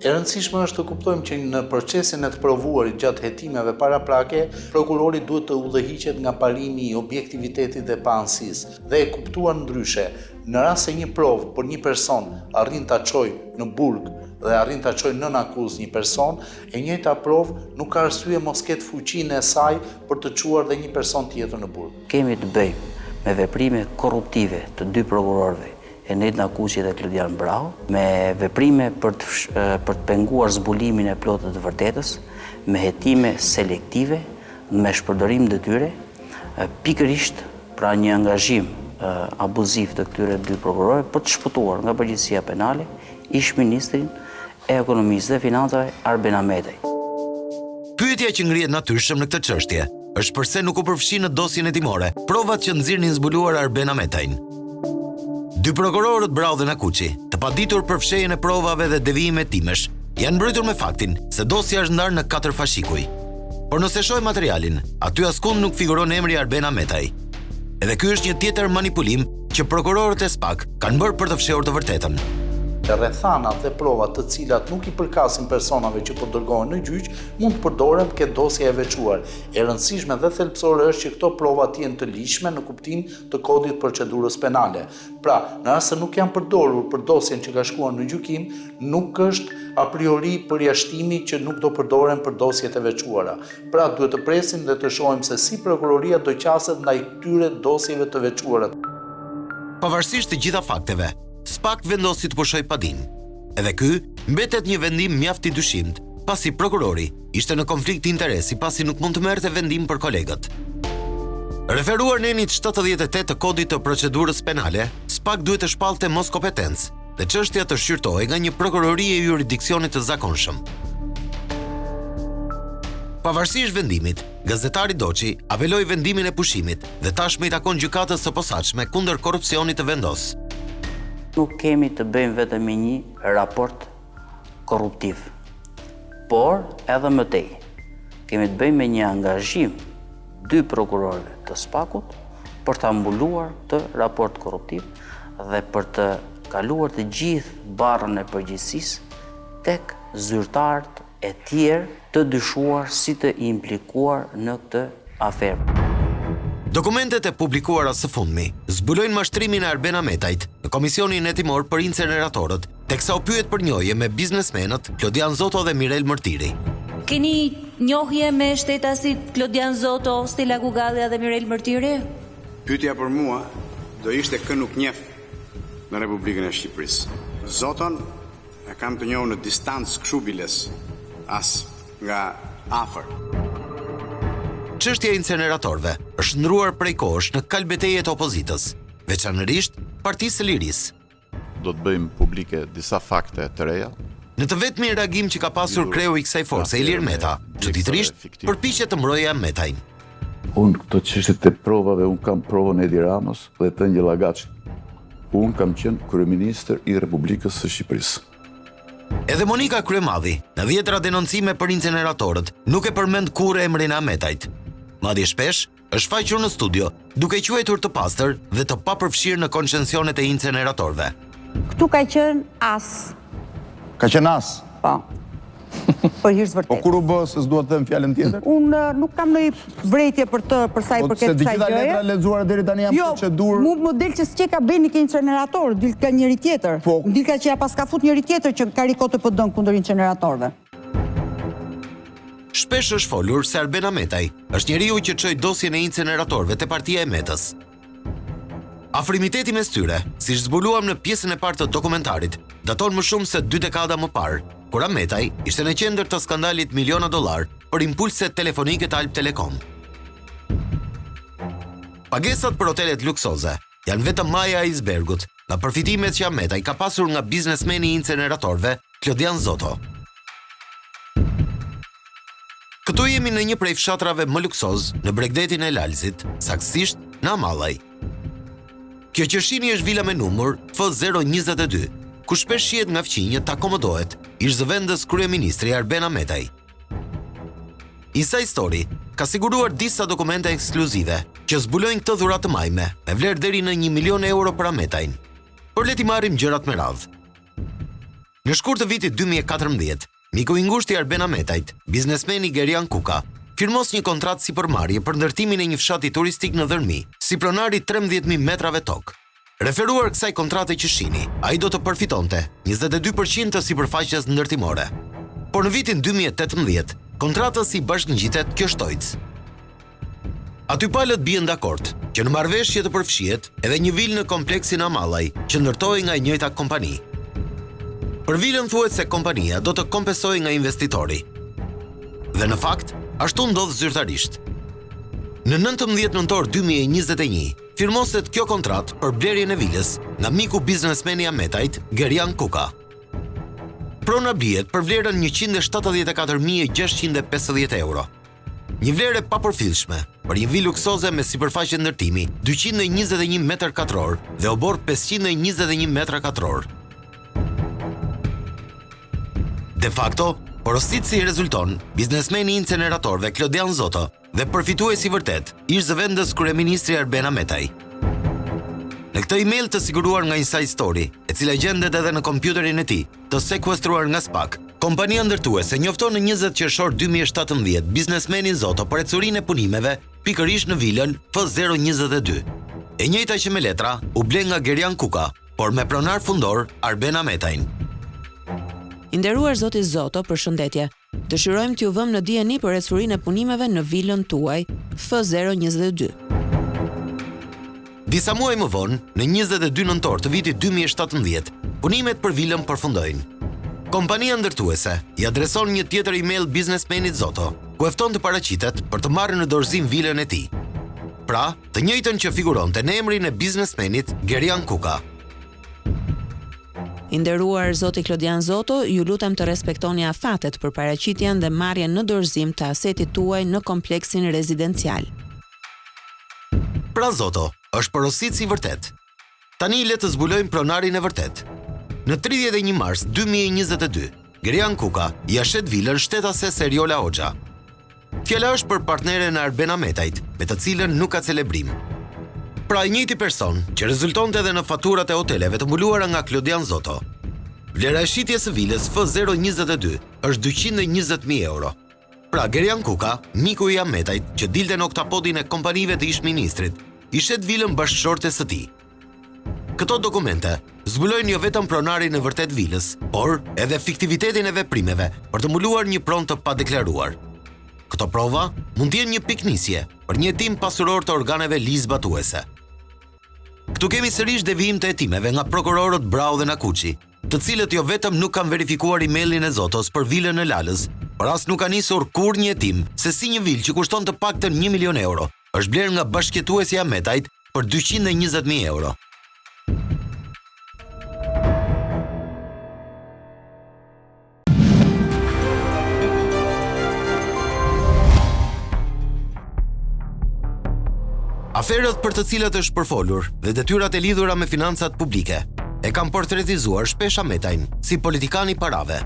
E rëndësishme është të kuptojmë që në procesin e të provuarit gjatë hetimeve paraprake, prokurori duhet të udhëhiqet nga parimi i objektivitetit dhe paanësisë, dhe e kuptuar ndryshe, në rast se një provë për një person arrin ta çojë në burg dhe arrin ta çojë nën akuzë një person, e njëjta provë nuk ka arsye mos ketë fuqinë e saj për të çuar dhe një person tjetër në burg. Kemi të bëjmë me veprime korruptive të dy prokurorëve, Enet Nakuqi dhe Klodian Braho, me veprime për të penguar zbulimin e plotë të vërtetës, me hetime selektive, me shpërdorim detyre, pikërisht pra një angazhim abuziv të këtyre dy prokurorëve për të shpëtuar nga përgjegjësia penale ish ministrin e ekonomisë dhe financave Arben Ahmetaj. Pyetja që ngrihet natyrshëm në këtë çështje është pse nuk u përfshin në dosjen hetimore provat që nxirrnin zbuluar Arben Ahmetajin. Dy prokurorët Braho dhe Nakuqi, të paditur për fshehjen e provave dhe devijime hetimesh, janë mbritur me faktin se dosja është ndarë në 4 fashikuj. Por nëse shohim materialin, aty askund nuk figuron emri Arben Ahmetaj. Edhe ky është një tjetër manipulim që prokurorët e SPAK kanë bërë për të fshehur të vërtetën. Rrethanat dhe provat të cilat nuk i përkasin personave që po dërgohen në gjyq mund të përdoren këtë dosje e veçuar. E rëndësishme dhe thelbësore është që këto prova të jenë të ligjshme në kuptim të kodit procedurës penale. Pra, në rast se nuk janë përdorur për dosjen që ka shkuar në gjykim, nuk është a priori përjashtimi që nuk do përdoren për dosjet e veçuara. Pra, duhet të presim dhe të shohim se si prokuroria do qaset ndaj këtyre dosjeve të veçuara. Pavarësisht të gjitha fakteve, SPAK vendosi të pushoj padim. Edhe ky mbetet një vendim mjaft i dyshimt, pasi prokurori ishte në konflikt interesi pasi nuk mund të merrte vendim për kolegët. Referuar në enit 78 të kodit të procedurës penale, SPAK duhet të shpallte mos kompetencë dhe çështja të shqyrtohej nga një prokurori e jurisdiksionit të zakonshëm. Pavarësisht vendimit, gazetari Doçi apeloi vendimin e pushimit dhe tashmë i takon gjykatës së posaçme kundër korrupsionit të vendos. Nuk kemi të bëjmë vetëm me një raport korruptiv, por edhe më tej. Kemi të bëjmë me një angazhim dy prokurorëve të SPAK-ut për të mbuluar të raport korruptiv dhe për të kaluar të gjithë barrën e përgjegjësisë tek zyrtarët e tjerë të dyshuar si të implikuar në këtë aferë. Dokumentet e publikuara së fundmi zbulojnë mashtrimin e Arben Ahmetajt në Komisionin Hetimor për Inceneratorët, teksa u pyet për njohje me biznesmenët Klodian Zoto dhe Mirel Mërtiri. Keni njohje me shtetasit Klodian Zoto, Stella Gugadja dhe Mirel Mërtiri? Pyetja për mua do ishte kë nuk njeh në Republikën e Shqipërisë. Zoton e kam të njohur në distancë këshubiles, as nga afër. Çështja e inceneratorëve është ndruar prej kohësh në kalbeteje të opozitës, veçanërisht Partisë së Lirisë. Do të bëjmë publike disa fakte të reja. Në të vetmin reagim që ka pasur kreu i kësaj force, Ilir Meta, çuditërisht përpiqet të mbrojë Ahmetajin. Unë këto çështjet e provave, unë kam provën e Edi Ramës dhe të Ngjella Llaçit. Unë kam qenë kryeministër i Republikës së Shqipërisë. Edhe Monika Kryemadhi, në 10 denoncime për inceneratorët, nuk e përmend kurrë emrin e Ahmetajit. Madje shpesh është faqur në studio, duke quajtur të pastër dhe të papërfshirë në koncesionet e inceneratorëve. Ktu ka qenë as. Ka qenë as? Po. Për hir të vërtetë. Po kur u bë se s'dua të them fjalën tjetër? Unë nuk kam ndonjë vrejtje për sa i përket kësaj gjëje. Po se gjitha letra lexuara deri tani janë procedurë. Jo, mu del që s'ke ka bëni ke incenerator, dil ka njëri tjetër. Dil ka që ja pas ka fut njëri tjetër që ka rikot të PD-n kundër inceneratorëve. Shpesh është folur se Arben Ahmetaj është njeriu që çoi dosjen e inceneratorëve te Partia e Metës. Afrimiteti mes tyre, siç zbuluam në pjesën e parë të dokumentarit, daton më shumë se 2 dekada më parë, kur Ahmetaj ishte në qendër të skandalit miliona dollar për impulse telefonike të Alp Telekom. Pagesat për hotelet luksoze janë vetëm maja e icebergut nga përfitimet që Ahmetaj ka pasur nga biznesmeni i inceneratorëve Klodian Zoto. Këtu jemi në një prej fshatrave më luksoz në Bregdetin e Lalzit, saktësisht në Amallaj. Kjo që shihni është vila me numër F022, ku shpesh shihet nga fqinjët të akomodohet ish zëvendës kryeministri Arben Ahmetaj. Inside Story ka siguruar disa dokumente ekskluzive që zbulojnë këtë dhuratë të majme me vlerë deri në 1 milion euro për Ahmetajin. Por le t'i marrim gjërat me radhë. Në shkurt të vitit 2014, miku i ngushtë i Arben Ahmetajit, biznesmeni Gerian Kuka, firmos një kontratë sipërmarrje për ndërtimin e një fshati turistik në Dhërmi, si pronari 13.000 metrave tokë. Referuar kësaj kontrate që shihni, ai do të përfitonte 22% të sipërfaqes ndërtimore. Por në vitin 2018, kontrata si bashkëngjitet kjo shtojc. Aty palët bien dakord që në marrëveshje të përfshihet edhe një vilë në kompleksin Amallaj që ndërtohej nga e njëjta kompani. Për vilën thuhet se kompania do të kompensojë nga investitori. Dhe në fakt, ashtu ndodh zyrtarisht. Në 19 nëntor 2021, firmoset kjo kontratë për blerjen e vilës nga miku biznesmeni Ahmetajt, Gerian Kuka. Prona blihet për vlerën 174.650 euro. Një vlerë e papërfillshme për një vilë luksoze me sipërfaqe ndërtimi 221 metër katror dhe obor 521 metra katror. De facto, porositë si rezulton, biznesmeni inceneratorëve Klodian Zoto dhe përfituesi vërtet ish zëvendës kryeministri Arben Ahmetaj. Në këtë email të siguruar nga Inside Story, e cila gjendet edhe në kompjuterin e tij, të sekuestruar nga SPAK, kompania ndërtuese njofton në 20 qershor 2017 biznesmenin Zoto për ecurinë e punimeve pikërisht në vilën F022. E njëjta që me letra u ble nga Gerian Kuka, por me pronar fundor Arben Ahmetajn. I nderuar zoti Zoto, përshëndetje. Dëshirojmë t'ju vëmë në dijeni për ecurinë e punimeve në vilën tuaj F022. Disa muaj më vonë, në 22 nëntor të vitit 2017, punimet për vilën përfundojnë. Kompania ndërtuese i adreson një tjetër email biznesmenit Zoto, ku e fton të paraqitet për të marrë në dorëzim vilën e tij. Pra, të njëjtën që figuronte në emrin e biznesmenit Gerian Kuka. I nderuar zoti Klodian Zoto, ju lutem të respektoni afatet për paraqitjen dhe marrjen në dorëzim të asetit tuaj në kompleksin rezidencial. Pra Zoto, është porositë si vërtet. Tani le të zbulojmë pronarin e vërtet. Në 31 mars 2022, Gerian Kuka ia shet vilën shtetase Seriola Hoxha. Fjala është për partneren e Arben Ahmetajt, me të cilën nuk ka celebrim. Pra i njëjti person që rezultonte edhe në faturat e hoteleve të mbuluara nga Klodian Zoto. Vlera e shitjes së vilës F022 është 220.000 euro. Pra Gerian Kuka, miku i Ahmetajt që dilte në oktapodin e kompanive të ish-ministrit, i shet vilën bashkëshortes së tij. Këto dokumente zbulojnë jo vetëm pronarin e vërtet vilës, por edhe fiktivitetin e veprimeve për të mbuluar një pronë të padeklaruar. Këto prova mund të jenë një piknisje për një hetim pasuror të organeve ligjzbatuese. Këtu kemi sërish devijim të hetimeve nga prokurorët Brau dhe Nakuçi, të cilët jo vetëm nuk kanë verifikuar emailin e Zotos për vilën në Lalës, por as nuk kanë nisur kur një hetim se si një vilë që kushton të paktën 1 milion euro është blerë nga bashkëjetuesi Ahmetajt për 220.000 euro. Aferët për të cilat është përfolur dhe detyrat e lidhura me financat publike e kanë portretizuar shpesh Ahmetajn si politikani parave.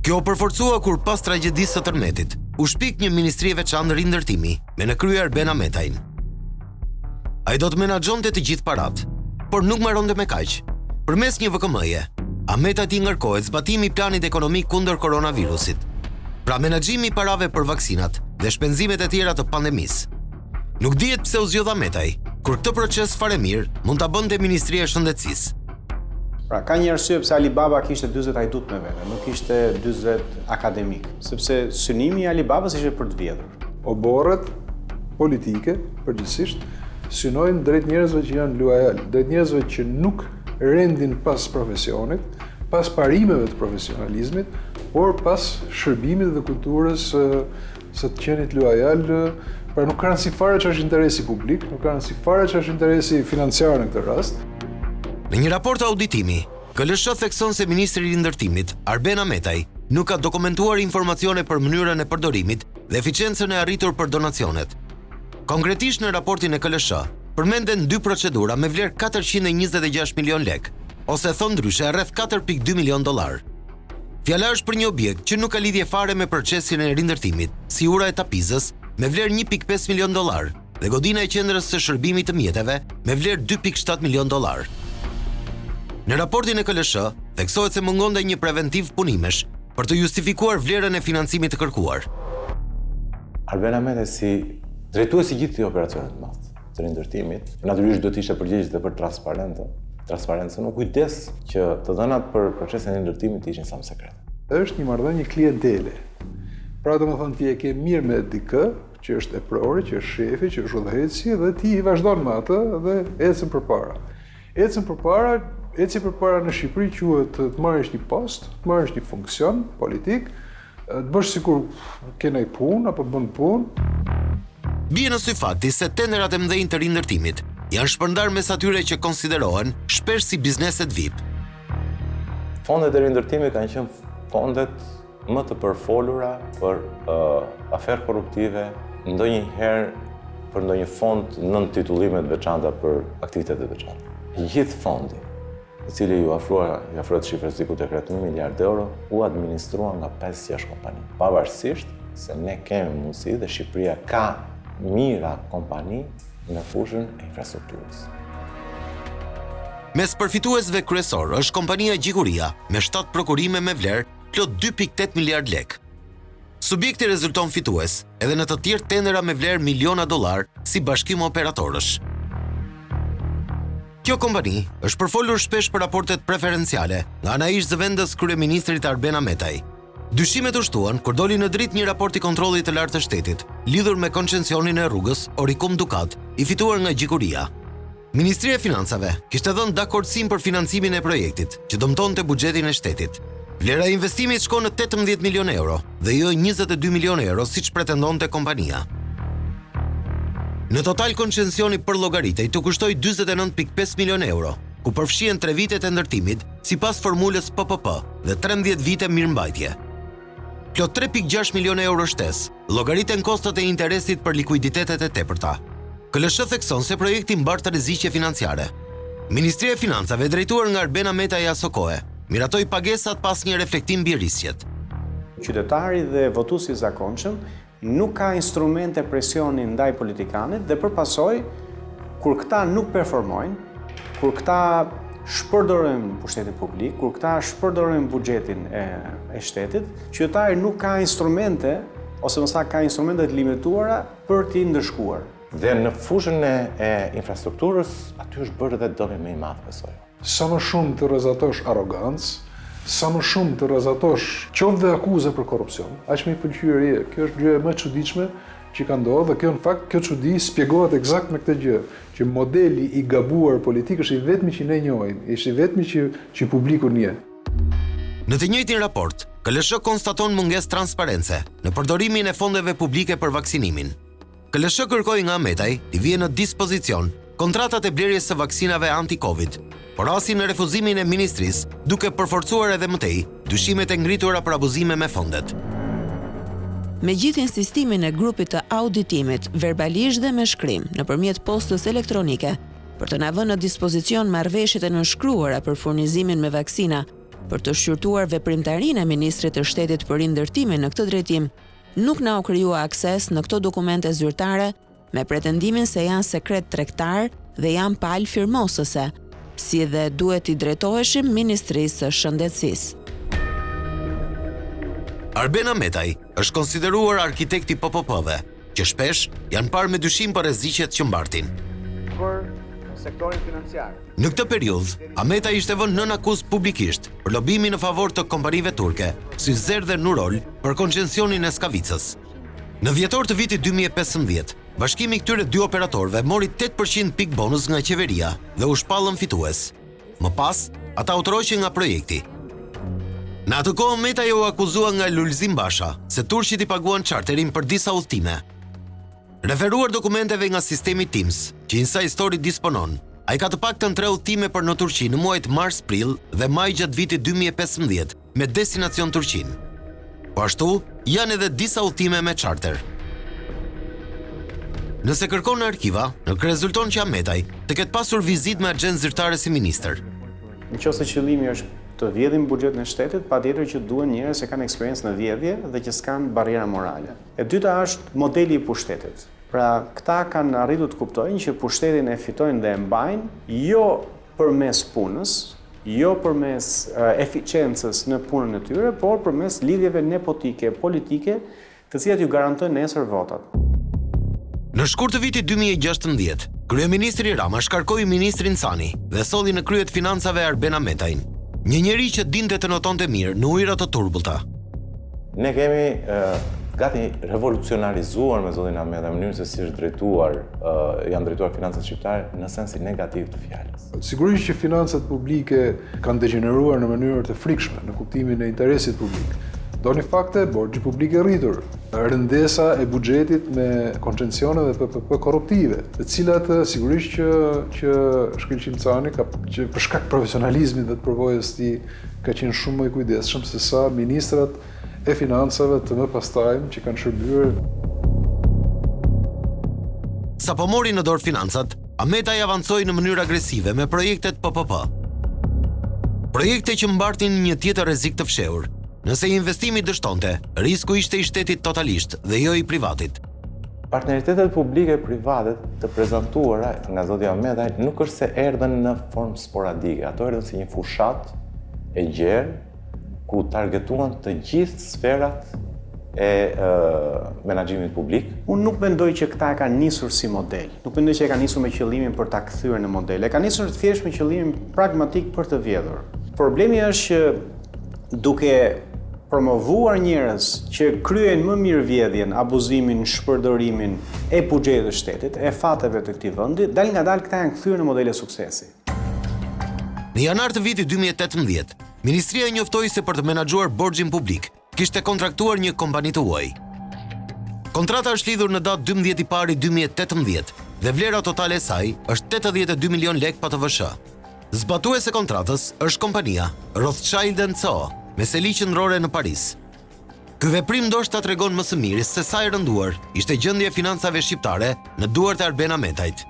Kjo u përforcua kur pas tragjedisë së tërmetit u shpik një ministri e veçantë rindërtimi me në krye Arben Ahmetajn. Ai do të menaxhonte të gjithë parat, por nuk mbaronte me kaq. Përmes një VKM-je, Ahmetajt i ngarkohet zbatimi i planit ekonomik kundër koronavirusit. Pra menaxhimi i parave për vaksinat dhe shpenzimet e tjera të pandemisë. Nuk dihet pse u zgjodh Ahmetaj, kur këtë proces fare mirë mund ta bënte Ministria e Shëndetësisë. Pra, ka një arsye pse Alibaba kishte 40 hajdut me vete, nuk kishte 40 akademik, sepse synimi i Alibabas ishte për të vjedhur. Oborret politike, përgjithsisht, synojnë drejt njerëzve që janë lojalë, drejt njerëzve që nuk rendin pas profesionit, pas parimeve të profesionalizmit, por pas shërbimit dhe kulturës së të qenit lojalë. Pra nuk kanë si fare që është interesi publik, nuk kanë si fare që është interesi financiar në këtë rast. Në një raport auditimi, KLSH thekson se ministri i rindërtimit, Arben Ahmetaj, nuk ka dokumentuar informacione për mënyrën e përdorimit dhe eficiencën e arritur për donacionet. Konkretisht në raportin e KLSH, përmenden 2 procedura me vlerë 426 milion lek, ose thon ndryshe rreth 4.2 milion dollar. Fjala është për një objekt që nuk ka lidhje fare me procesin e rindërtimit, si ura e tapizës, me vlerë 1.5 milion dollar dhe godina e qendrës së shërbimit të mjeteve me vlerë 2.7 milion dollar. Në raportin e KLSH, theksohet se mungonte një preventiv punimesh për të justifikuar vlerën e financimit të kërkuar. Arben Ahmetaj si drejtuesi i gjithë këtij operacioni të madh, të rindërtimit, natyrisht duhet ishte përgjegjës dhe për transparencën, u kujdes që të dhënat për procesin e rindërtimit ishin sa më sekret. Është një marrëdhënie klientele. Pra domethënë ti e ke mirë me dikë që është e prori, që është shefi, që është udhëheqësi dhe ti i vazhdon me atë dhe ecën përpara. Eci përpara në Shqipëri quhet të marrësh një post, të marrësh një funksion politik, të bësh sikur ke ndaj punë apo bën punë. Bie në sy fakti se tenderat e mëdhenj të rindërtimit janë shpërndar mes atyre që konsiderohen shpesh si bizneset VIP. Fondet e rindërtimit kanë qenë fondet më të përfolura për aferë korruptive, ndonjëherë për ndonjë fond nën titullime të veçanta për aktivitete të veçanta. Gjithë fondi, i cili ju afrohet shifrës diku tek 1 miliard euro, u administruan nga 5-6 kompani. Pavarësisht se ne kemi mundësi dhe Shqipëria ka mira kompani në fushën e infrastrukturës. Mes përfituesve kryesor është kompania Gjikuria me 7 prokurime me vlerë plot 2.8 miliard lek. Subjekti rezulton fitues edhe në të tjerë tendera me vlerë miliona dollar si bashkim operatorësh. Kjo kompani është përfolur shpesh për raportet preferenciale nga ana ish zëvendës kryeministrit Arben Ahmetaj. Dyshimet u shtuan kur doli në dritë një raport i kontrollit të lartë të shtetit lidhur me koncesionin e rrugës Oricum Dukat, i fituar nga Gjikuria. Ministria e Financave kishte dhënë dakordsim për financimin e projektit, që dëmtonte buxhetin e shtetit. Vlera e investimit shkon në 18 milion euro dhe jo 22 milion euro siç pretendonte kompania. Në total koncensioni për llogaritej të kushtoi 49.5 milion euro, ku përfshihen 3 vitet e ndërtimit sipas formulës PPP dhe 13 vite mirëmbajtje. Plot 3.6 milion euro shtesë llogariten kostot e interesit për likuiditetet e tepërta. KLSH thekson se projekti mbart rreziqe financiare. Ministria e Financave drejtuar nga Arben Ahmetaj asokohe miratoi pagesat pas një reflektim mbi risqet. Qytetari dhe votuesi i zakonshëm nuk ka instrumente presioni ndaj politikanit dhe përpasoj, kur këta nuk performojnë, kur këta shpërdorojnë pushtetin publik, kur këta shpërdorojnë buxhetin e shtetit, qytetari nuk ka instrumente, ose më saktë ka instrumente të limituara për t'i ndëshkuar. Dhe në fushën e infrastrukturës, aty është bërë edhe dëmi më i madh, besoj. Sa më shumë të rrezatosh arrogancë, sa më shumë të rrezatosh qoftë dhe akuza për korrupsion, aq më i pëlqyer je. Kjo është gjëja më e çuditshme që ka ndodhur dhe kjo në fakt kjo çudi shpjegohet eksakt me këtë gjë, që modeli i gabuar politik është i vetmi që ne njohim, është i vetmi që publiku njeh. Në të njëjtin raport, KLSH konstaton mungesë transparence në përdorimin e fondeve publike për vaksinimin. KLSH kërkoi nga Ahmetaj të vijë në dispozicion kontratat e blerjes së vaksinave anti-Covid, por rasi në refuzimin e ministrisë, duke përforcuar edhe mëtej dyshimet e ngritura për abuzime me fondet. Me gjithë insistimin e grupit të auditimit, verbalisht dhe me shkrim, nëpërmjet postës elektronike, për të na vënë në dispozicion marrëveshjet e nënshkruara për furnizimin me vaksina, për të shqyrtuar veprimtarinë e ministrit të shtetit për rindërtimin në këtë drejtim, nuk na u krijua akses në këto dokumente zyrtare me pretendimin se janë sekret tregtar dhe janë palë firmosëse, si dhe duhet i drejtoheshim Ministrisë së Shëndetësisë. Arben Ahmetaj është konsideruar arkitekti PPP-ve, që shpesh janë parë me dyshim për rreziqet që mbartin. Për sektorin financiar. Në këtë periudhë, Ahmetaj ishte vënë nën akuzë publikisht për lobimin në favor të kompanive turke, si Zer dhe Nurol, për koncesionin e Skavicës. Në dhjetor të vitit 2015, bashkimi i këtyre dy operatorëve mori 8% pik bonus nga qeveria dhe u shpallën fitues. Më pas, ata u troqën nga projekti. Në atë kohë Ahmetaj u akuzua nga Lulzim Basha se turqit i paguan charterin për disa udhëtime. Referuar dokumenteve nga sistemi Teams, që Inside Story disponon, ai ka të paktën 3 udhëtime për në Turqi në muajt mars, prill dhe maj gjatë vitit 2015 me destinacion Turqinë. Po ashtu, janë edhe disa udhëtime me charter. Nëse kërkon në arkiva, nuk rezulton që Ahmetaj të ketë pasur vizitë me agent zyrtare si ministër. Nëse qëllimi është të vjedhin buxhetin e shtetit, patjetër që duhen njerëz që kanë eksperiencë në vjedhje dhe që s'kanë barriera morale. E dyta është modeli i pushtetit. Pra, këta kanë arritur të kuptojnë që pushtetin e fitojnë dhe e mbajnë jo përmes punës, jo përmes eficiencës në punën e tyre, por përmes lidhjeve nepotike, politike, të cilat ju garantojnë nesër votat. Në shkurt të vitit 2016, Kryeministri Rama shkarkoi ministrin Sani dhe solli në krye të financave Arben Ametajn, një njeri që dinte të notonte mirë në ujëra të turbullta. Ne kemi gati revolucionarizuar me zotin Ameta mënyrën se si është janë drejtuar financat shqiptare në sensin negativ të fjalës. Sigurisht që financat publike kanë degeneruar në mënyrë të frikshme në kuptimin e interesit publik. Doni fakte, borxhi publik e rritur, rëndesa e buxhetit me koncencione dhe PPP korruptive, të cilat sigurisht që shkëlqim Cani që për shkak profesionalizmit dhe të përvojës tij ka qenë shumë më i kujdesshëm se sa ministrat e financave të më pastajm që kanë shërbyer. Sa po mori në dorë financat, Ametaj avancoi në mënyrë agresive me projektet PPP. Projekte që mbartin një tjetër rrezik të fshehur. Nëse investimi dështonte, risku ishte i shtetit totalisht dhe jo i privatit. Partneritetet publike-private të prezantuara nga zoti Ametaj nuk është se erdhen në formë sporadike, ato erdhen si një fushat e gjerë ku targetuan të gjithë sferat e menaxhimit publik. Unë nuk mendoj që këta e kanë nisur si model. Nuk mendoj që e kanë nisur me qëllimin për ta kthyer në model. E kanë nisur thjesht me qëllimin pragmatik për të vjedhur. Problemi është që duke promovuar njerëz që kryen më mirë vjedhjen, abuzimin, shpërdorimin e buxhetit të shtetit, e fateve të këtij vendi, dal nga dal këta janë kthyer në modele suksesi. Në janar të vitit 2018, Ministria njoftoi se për të menaxhuar borxhin publik, kishte kontraktuar një kompani të huaj. Kontrata është lidhur në datë 12 i pari 2018 dhe vlera totale e saj është 82 milion lek PTVSH. Zbatuese e kontratës është kompania Rothschild & Co, me seli qendrore në Paris. Ky veprim ndoshta tregon më së miri se sa e rënduar ishte gjendja e financave shqiptare në duart e Arben Ametajt.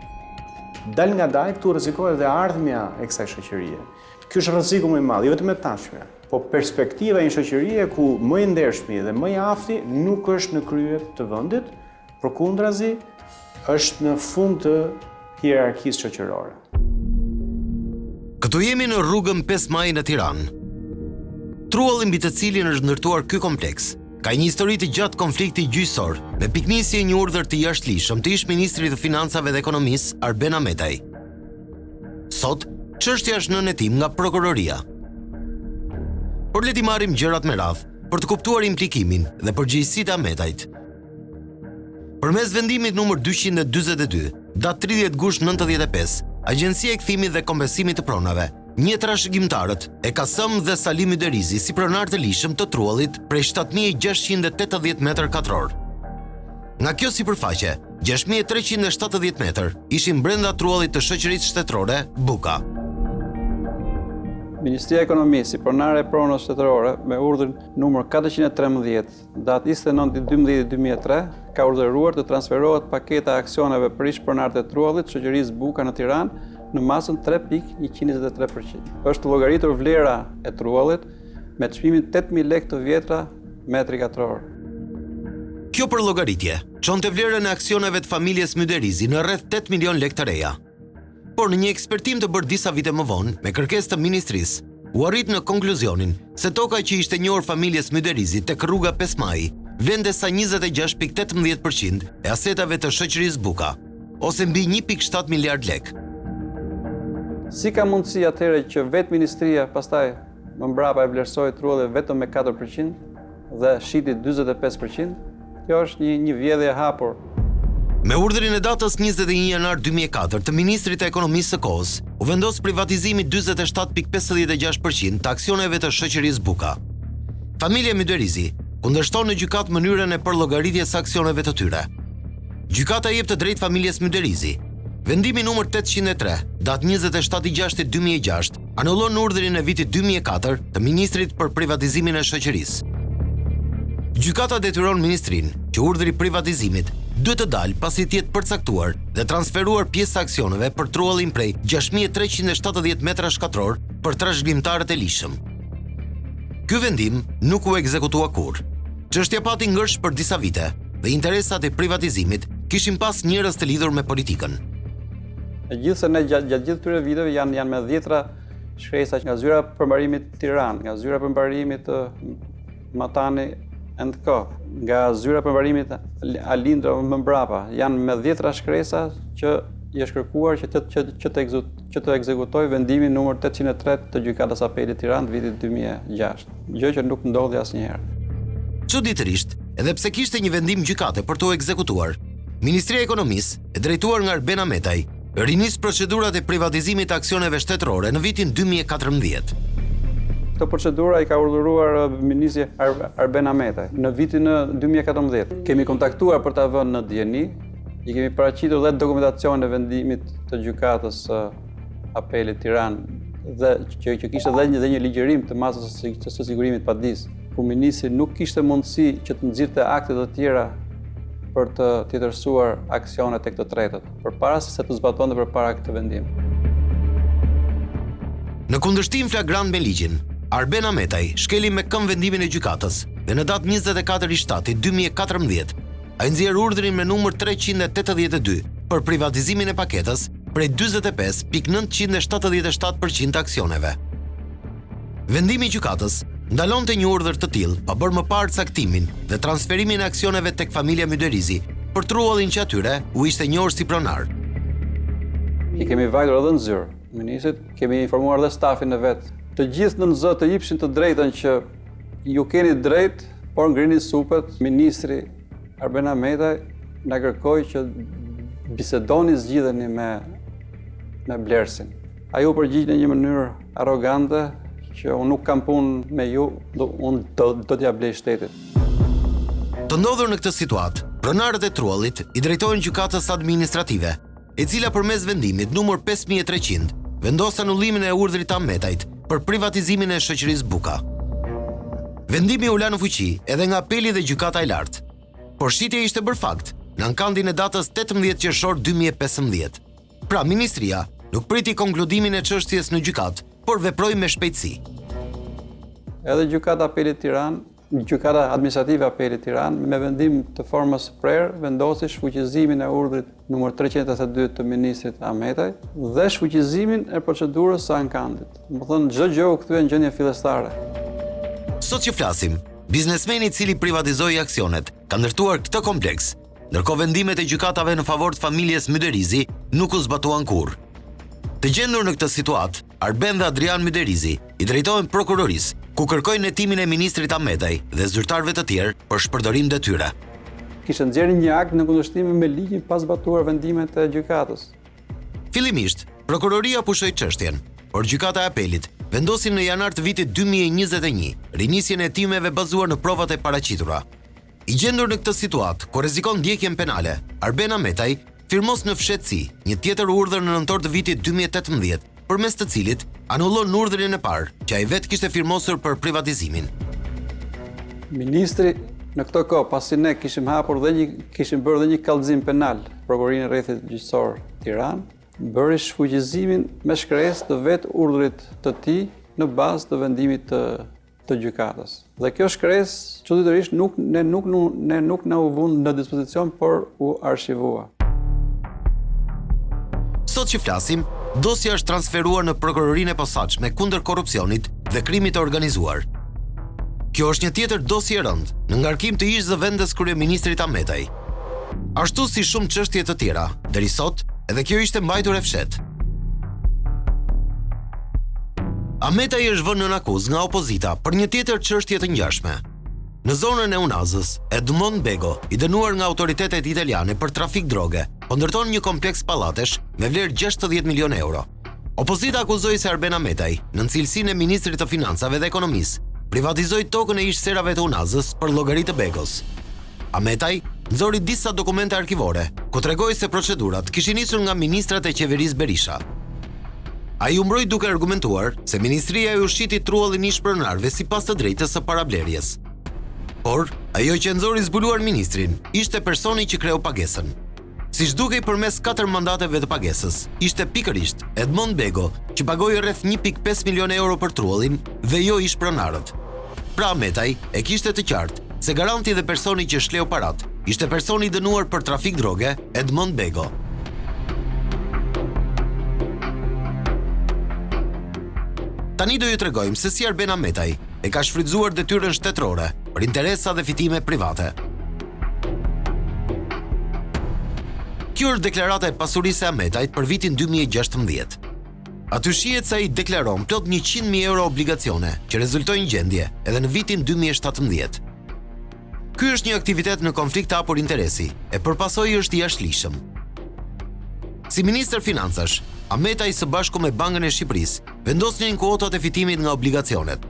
Dal nga dal këtu rrezikohet dhe ardhmja e kësaj shoqërie. Ky është rreziku më i madh, jo vetëm e tashme, po perspektiva e një shoqërie ku më i ndershmi dhe më i afti nuk është në krye të vendit, përkundrazi është në fund të hierarkisë shoqërore. Këtu jemi në rrugën 5 Maj në Tiranë. Trualli mbi të cilin është ndërtuar ky kompleks ka një histori të gjatë konflikti gjyqësor, me piknisje një urdhër të jashtëligjshëm të ish-ministrit të financave dhe ekonomisë Arben Ametaj. Sot, çështja është në hetim nga prokuroria. Por le t'i marrim gjërat me radhë për të kuptuar implikimin dhe përgjegjësitë e Ametajt. Përmes vendimit numër 242, datë 30 gusht 95, Agjencia e Kthimit dhe Kompensimit të Pronave, një trashëgimtarët e Kasëm dhe Salim Yderizi si pronar të lishëm të truallit prej 7680 m2. Nga kjo sipërfaqe, 6370 metër ishin brenda truallit të shoqërisë shtetërore Buka. Ministria e Ekonomisë, si pronare e pronës shtetërore, me urdhër numër 413, datë 29/12/2003, ka urdhëruar të transferohet paketa aksioneve për ish-pronarët e truallit shoqërisë Buka në Tiranë në masën 3.123%. Është llogaritur vlera e truallit me çmimin 8000 lekë të vjetra metri katror. Kjo përllogaritje çonte vlerën e aksioneve të familjes Myderizi në rreth 8 milion lekë të reja. Por në një ekspertim të bërë disa vite më vonë, me kërkesë të ministrisë, u arrit në konkluzionin se toka që ishte njohur familjes Myderizi tek rruga 5 Maj vlente sa 26.18% e asetave të shoqërisë Buka, ose mbi 1.7 miliard lekë. Si ka mundësi atëherë që vetë ministria pastaj më mbrapa e vlerësoi truallin vetëm me 4% dhe shiti 45%? Kjo është një vjedhje e hapur. Me urdhrin e datës 21 janar 2004 të Ministrit të Ekonomisë së kohës, u vendos privatizimi 47.56% të aksioneve të shoqërisë Buka. Familja Myderizi kundërshton në gjykatë mënyrën e përllogaritjes së aksioneve të tyre. Gjykata jep të drejtë familjes Myderizi. Vendimi numër 803, datë 27/6/2006, anullon urdhrin e vitit 2004 të Ministrit për privatizimin e shoqërisë. Gjykata detyron ministrin që urdhri i privatizimit duhet të dalë pasi të jetë përcaktuar dhe transferuar pjesë aksioneve për truallin prej 6370 metra shkatror për trashëgimtarët e lishëm. Ky vendim nuk u ekzekutua kurrë. Çështja pati ngërsh për disa vite dhe interesat e privatizimit kishin pas njerëz të lidhur me politikën. Megjithëse ne gjatë gjithë këtyre viteve janë me dhjetra shkresa nga zyra përmbarimit Tiranë, nga zyra përmbarimit Matani & Co, nga zyra përmbarimit Alindro më mbrapa, janë me dhjetra shkresa që i është kërkuar që të ekzekutoj vendimin numër 803 të Gjykatës Apelit Tiranë vitit 2006, gjë që nuk ndodhi asnjëherë. Çuditërisht, edhe pse kishte një vendim gjykate për të ekzekutuar, Ministria e Ekonomisë, e drejtuar nga Arben Ametaj, rinis procedurat e privatizimit të aksioneve shtetërore në vitin 2014. Këtë procedura i ka urdhëruar Ministri Arben Ametaj në vitin 2014. Kemi kontaktuar për ta vënë në dieni, i kemi paraqitur dhe dokumentacion e vendimit të Gjykatës Apelit Tiranë dhe që kishte dhe një ligjërim të masës së sigurimit padis, ku ministri nuk kishte mundësi që të nxirrte akte të tjera për të tjetërsuar aksionet tek të tretët, përpara se të zbatonte përpara këtë vendim. Në kundërshtim flagrant me ligjin, Arben Ametaj shkeli me këmbë vendimin e gjykatës dhe në datë 24 i shtatit 2014 ai nxjerr urdhrin me numër 382 për privatizimin e paketës prej 45.977% të aksioneve. Vendimi i gjykatës ndalonte një urdhër të tillë pa bërë më parë caktimin dhe transferimin e aksioneve tek familja Myderisi për truallin që atyre u ishte njohur si pronar. I kemi vajtur edhe në zyrë ministrit, kemi informuar dhe stafin e vet. Të gjithë në zë të jepshin të drejtën që ju keni drejt, por ngrini supet. Ministri Arben Ametaj na kërkoi që bisedoni, zgjidheni me Blersin. Ai u përgjigj në një mënyrë arrogante që unë nuk kam punë me ju, unë do t'ja blej shtetit. Të ndodhur në këtë situatë, pronarët e truallit i drejtojnë gjykatës administrative, e cila përmes vendimit numër 5300 vendos anullimin e urdhrit të Ametajt për privatizimin e shoqërisë Buka. Vendimi u la në fuqi edhe nga apeli dhe gjykata e lartë, por shitja ishte bërë fakt në ankandin e datës 18 qershor 2015. Pra, ministria nuk priti konkludimin e çështjes në gjykatë, por veproi me shpejtësi. Edhe Gjykata Apelit Tiranë, Gjykata Administrative Apelit Tiranë, me vendim të formës së prerë, vendosi shfuqizimin e urdhrit numër 382 të ministrit Ametaj dhe shfuqizimin e procedurës së ankandit. Do të thonë çdo gjë u kthye në gjendje fillestare. Sot që flasim, biznesmeni i cili privatizoi aksionet ka ndërtuar këtë kompleks, ndërkohë vendimet e gjykatave në favor të familjes Myderisi nuk u zbatuan kurrë. Të gjendur në këtë situatë, Arben dhe Adrian Myderisi i drejtohen prokurorisë, ku kërkojnë hetimin e ministrit Ametaj dhe zyrtarëve të tjerë për shpërdorim detyre. Kishte nxjerrë një akt në kundërshtim me ligjin pa zbatuar vendimet e gjykatës. Fillimisht, prokuroria pushoi çështjen, por gjykata e apelit vendosi në janar të vitit 2021 rinisjen e hetimeve bazuar në provat e paraqitura. I gjendur në këtë situatë, ku rrezikon ndjekjen penale, Arben Ametaj firmos në fshehtësi një tjetër urdhër në nëntor të vitit 2018, përmes të cilit anullon urdhrin e parë që ai vetë kishte firmosur për privatizimin. Ministri në këtë kohë, pasi ne kishim bërë dhe një kallëzim penal, Prokurorinë e Rrethit Gjyqësor Tiranë, bëri shfuqizimin me shkresë të vetë urdhrit të tij në bazë të vendimit të gjykatës. Dhe kjo shkresë çuditërisht nuk na u vënë në dispozicion, por u arshivua. Sot që flasim, dosja është transferuar në prokurorinë e posaçme kundër korrupsionit dhe krimit të organizuar. Kjo është një tjetër dosje e rëndë në ngarkim të ish zëvendës kryeministrit Ametaj. Ashtu si shumë çështje të tjera, deri sot, edhe kjo ishte mbajtur e fshehtë. Ametaj është vënë në akuzë nga opozita për një tjetër çështje të ngjashme. Në zonën e Unazës, Edmond Bego, i dënuar nga autoritetet italiane për trafik droge, po ndërton një kompleks pallatesh me vlerë 60 milion euro. Opozita akuzoi se Arben Ametaj, në cilësinë e ministrit të financave dhe ekonomisë, privatizoi tokën e ish serave të Unazës për llogari të Begos. Ametaj nxori disa dokumente arkivore, ku tregoi se procedurat kishin nisur nga ministrat e qeverisë Berisha. Ai u mbroi duke argumentuar se ministria i ushqiti truallin ish pronarëve sipas të drejtës së parablerjes. Por, ajo që nxori zbuluar ministrin ishte personi që kreu pagesën. Siç dukej përmes 4 mandateve të pagesës, ishte pikërisht Edmond Bego, që pagoi rreth 1.5 milion euro për truallin dhe jo ish pronarët. Pra Ametaj e kishte të qartë se garanti dhe personi që shleu parat ishte personi dënuar për trafik droge, Edmond Bego. Tani do ju tregojmë se si Arben Ametaj e ka shfrytzuar detyrën shtetërore për interesa dhe fitime private. Kjo është deklarata e pasurisë e Ahmetajt për vitin 2016. Aty shihet se ai deklaron plot 100.000 euro obligacione që rezultojnë gjendje edhe në vitin 2017. Ky është një aktivitet në konflikt të hapur interesi e përpasoi është i jashtëligjshëm. Si ministër financash, Ahmetaj së bashku me Bankën e Shqipërisë vendosnin kuotat e fitimit nga obligacionet.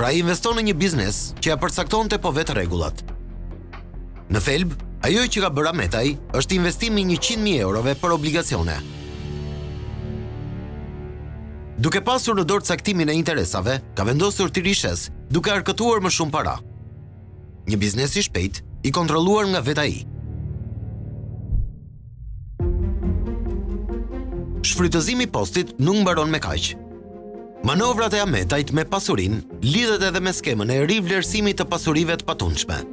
Pra i investon në një biznes që ja përcaktonte po vetë rregullat. Në thelb, ajo që ka bërë Ahmetaj është investimi 100.000 eurove për obligacione. Duke pasur në dorë caktimin e interesave, ka vendosur të rishes duke arkëtuar më shumë para. Një biznes i shpejt, i kontrolluar nga vetë ai. Shfrytëzimi i postit nuk mbaron me kaq. Manovrat e Ahmetajt me pasurinë lidhet edhe me skemën e rivlerësimit të pasurive të patundshme.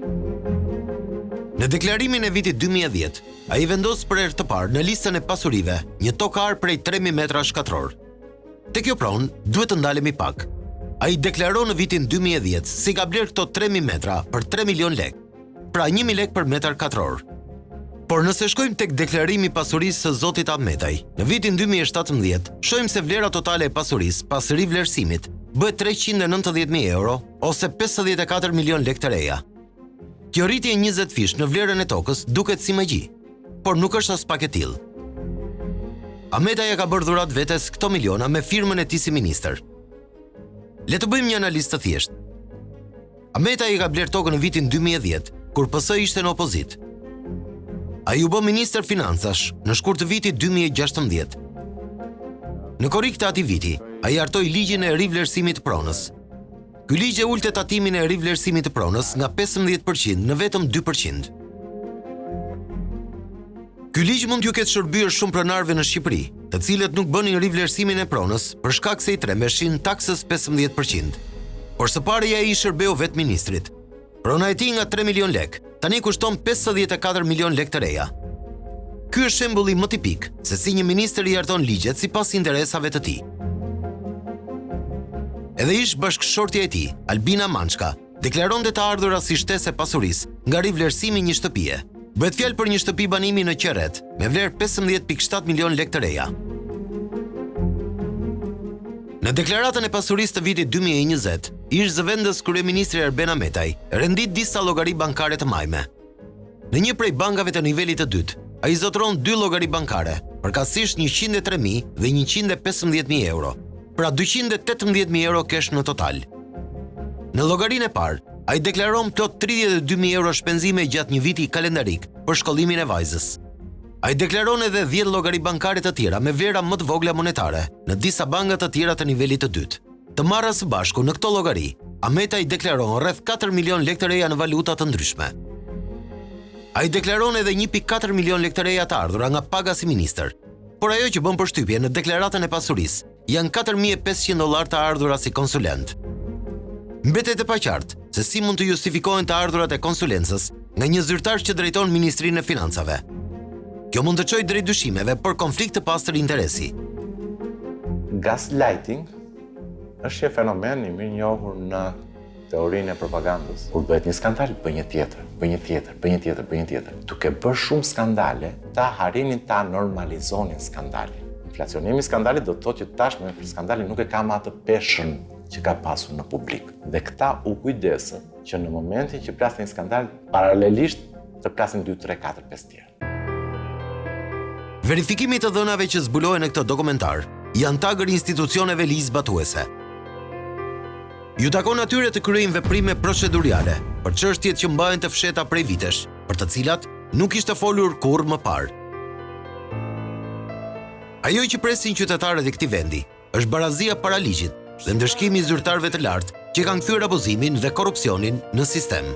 Në deklarimin e vitit 2010, ai vendos për herë të parë në listën e pasurive një tokar prej 3.000 metra shkatror. Te kjo pronë, duhet të ndalemi pak. Ai deklaron në vitin 2010 si ka bler këto 3.000 metra për 3 milion lek, pra 1.000 lek për metër katror. Por nëse shkojmë tek deklarimi i pasurisë së zotit Ahmetaj, në vitin 2017, shohim se vlera totale e pasurisë pas rivlerësimit bëhet 390.000 euro ose 54 milion lek të reja. Kjo rritje 20 fish në vlerën e tokës duket si magji, por nuk është as pak e tillë. Ahmetaj ka bërë dhurat vetes këto miliona me firmën e tij si ministër. Le të bëjmë një analizë të thjeshtë. Ahmetaj ka bler tokën në vitin 2010, kur PS ishte në opozit. Ai u bë ministër financash në shkurt të vitit 2016. Në korrik të atij viti, ai hartoi ligjin e rivlerësimit të pronës. Ky ligj e ulte tatimin e rivlerësimit të pronës nga 15% në vetëm 2%. Ky ligj mund t'ju ketë shërbyer shumë pronarëve në Shqipëri, të cilët nuk bënin rivlerësimin e pronës për shkak se i trembeshin taksës 15%. Por së pari ai i shërbeu vetë ministrit. Prona e tij nga 3 milion lek, tani kushton 54 milion lek të reja. Ky është shembulli më tipik se si një ministër i harton ligjet sipas interesave të tij. Edhe ish bashkëshortja e tij, Albina Mançka, deklaronte të ardhurat si shtesë e pasurisë nga rivlerësimi një shtëpie. Bëhet fjalë për një shtëpi banimi në Qerret, me vlerë 15.7 milion lek të reja. Në deklaratën e pasurisë të vitit 2020, ish zëvendës kryeministri Arben Ahmetaj rendit disa llogari bankare të majme. Në një prej bankave të nivelit të dytë, ai zotron 2 llogari bankare, përkatësisht 103.000 dhe 115.000 euro, pra 218.000 euro kesh në total. Në llogarinë e parë, ai deklaron plot 32.000 euro shpenzime gjatë një viti kalendarik për shkollimin e vajzës. Ai deklaron edhe 10 llogari bankare të tjera me vlera më të vogla monetare në disa banka të tjera të nivelit të dytë. Të marra së bashku në këto llogari, Ahmetaj deklaron rreth 4 milion lek të reja në valuta të ndryshme. Ai deklaron edhe 1.4 milion lek të reja të ardhura nga paga si ministër. Por ajo që bën përshtypje në deklaratën e pasurisë janë $4.500 të ardhura si konsulent. Mbetet e paqartë se si mund të justifikohen të ardhurat e konsulencës nga një zyrtar që drejton Ministrinë e Financave. Kjo mund të çojë drejt dyshimeve për konflikt të pastër interesi. Gaslighting është një fenomen i mirë njohur në teorinë e propagandës. Kur bëhet një skandal, bën një tjetër. Duke bërë shumë skandale, ta harrinin ta normalizonin skandalin. Inflacionimi i skandalit do të thotë që tashmë për skandalin nuk e kam atë peshën që ka pasur në publik. Dhe këta u kujdesën që në momentin që plasin një skandal, paralelisht të plasin 2, 3, 4, 5 tjerë. Verifikimi të dhënave që zbulohen në këtë dokumentar janë tagër institucioneve ligjzbatuese. Ju takon atyre të kryejnë veprime procedurale për çështjet që mbahen të fsheta prej vitesh, për të cilat nuk ishte folur kurrë më parë. Ajo që presin qytetarët e këtij vendi është barazia para ligjit dhe ndëshkimi i zyrtarëve të lartë që kanë kthyer abuzimin dhe korrupsionin në sistem.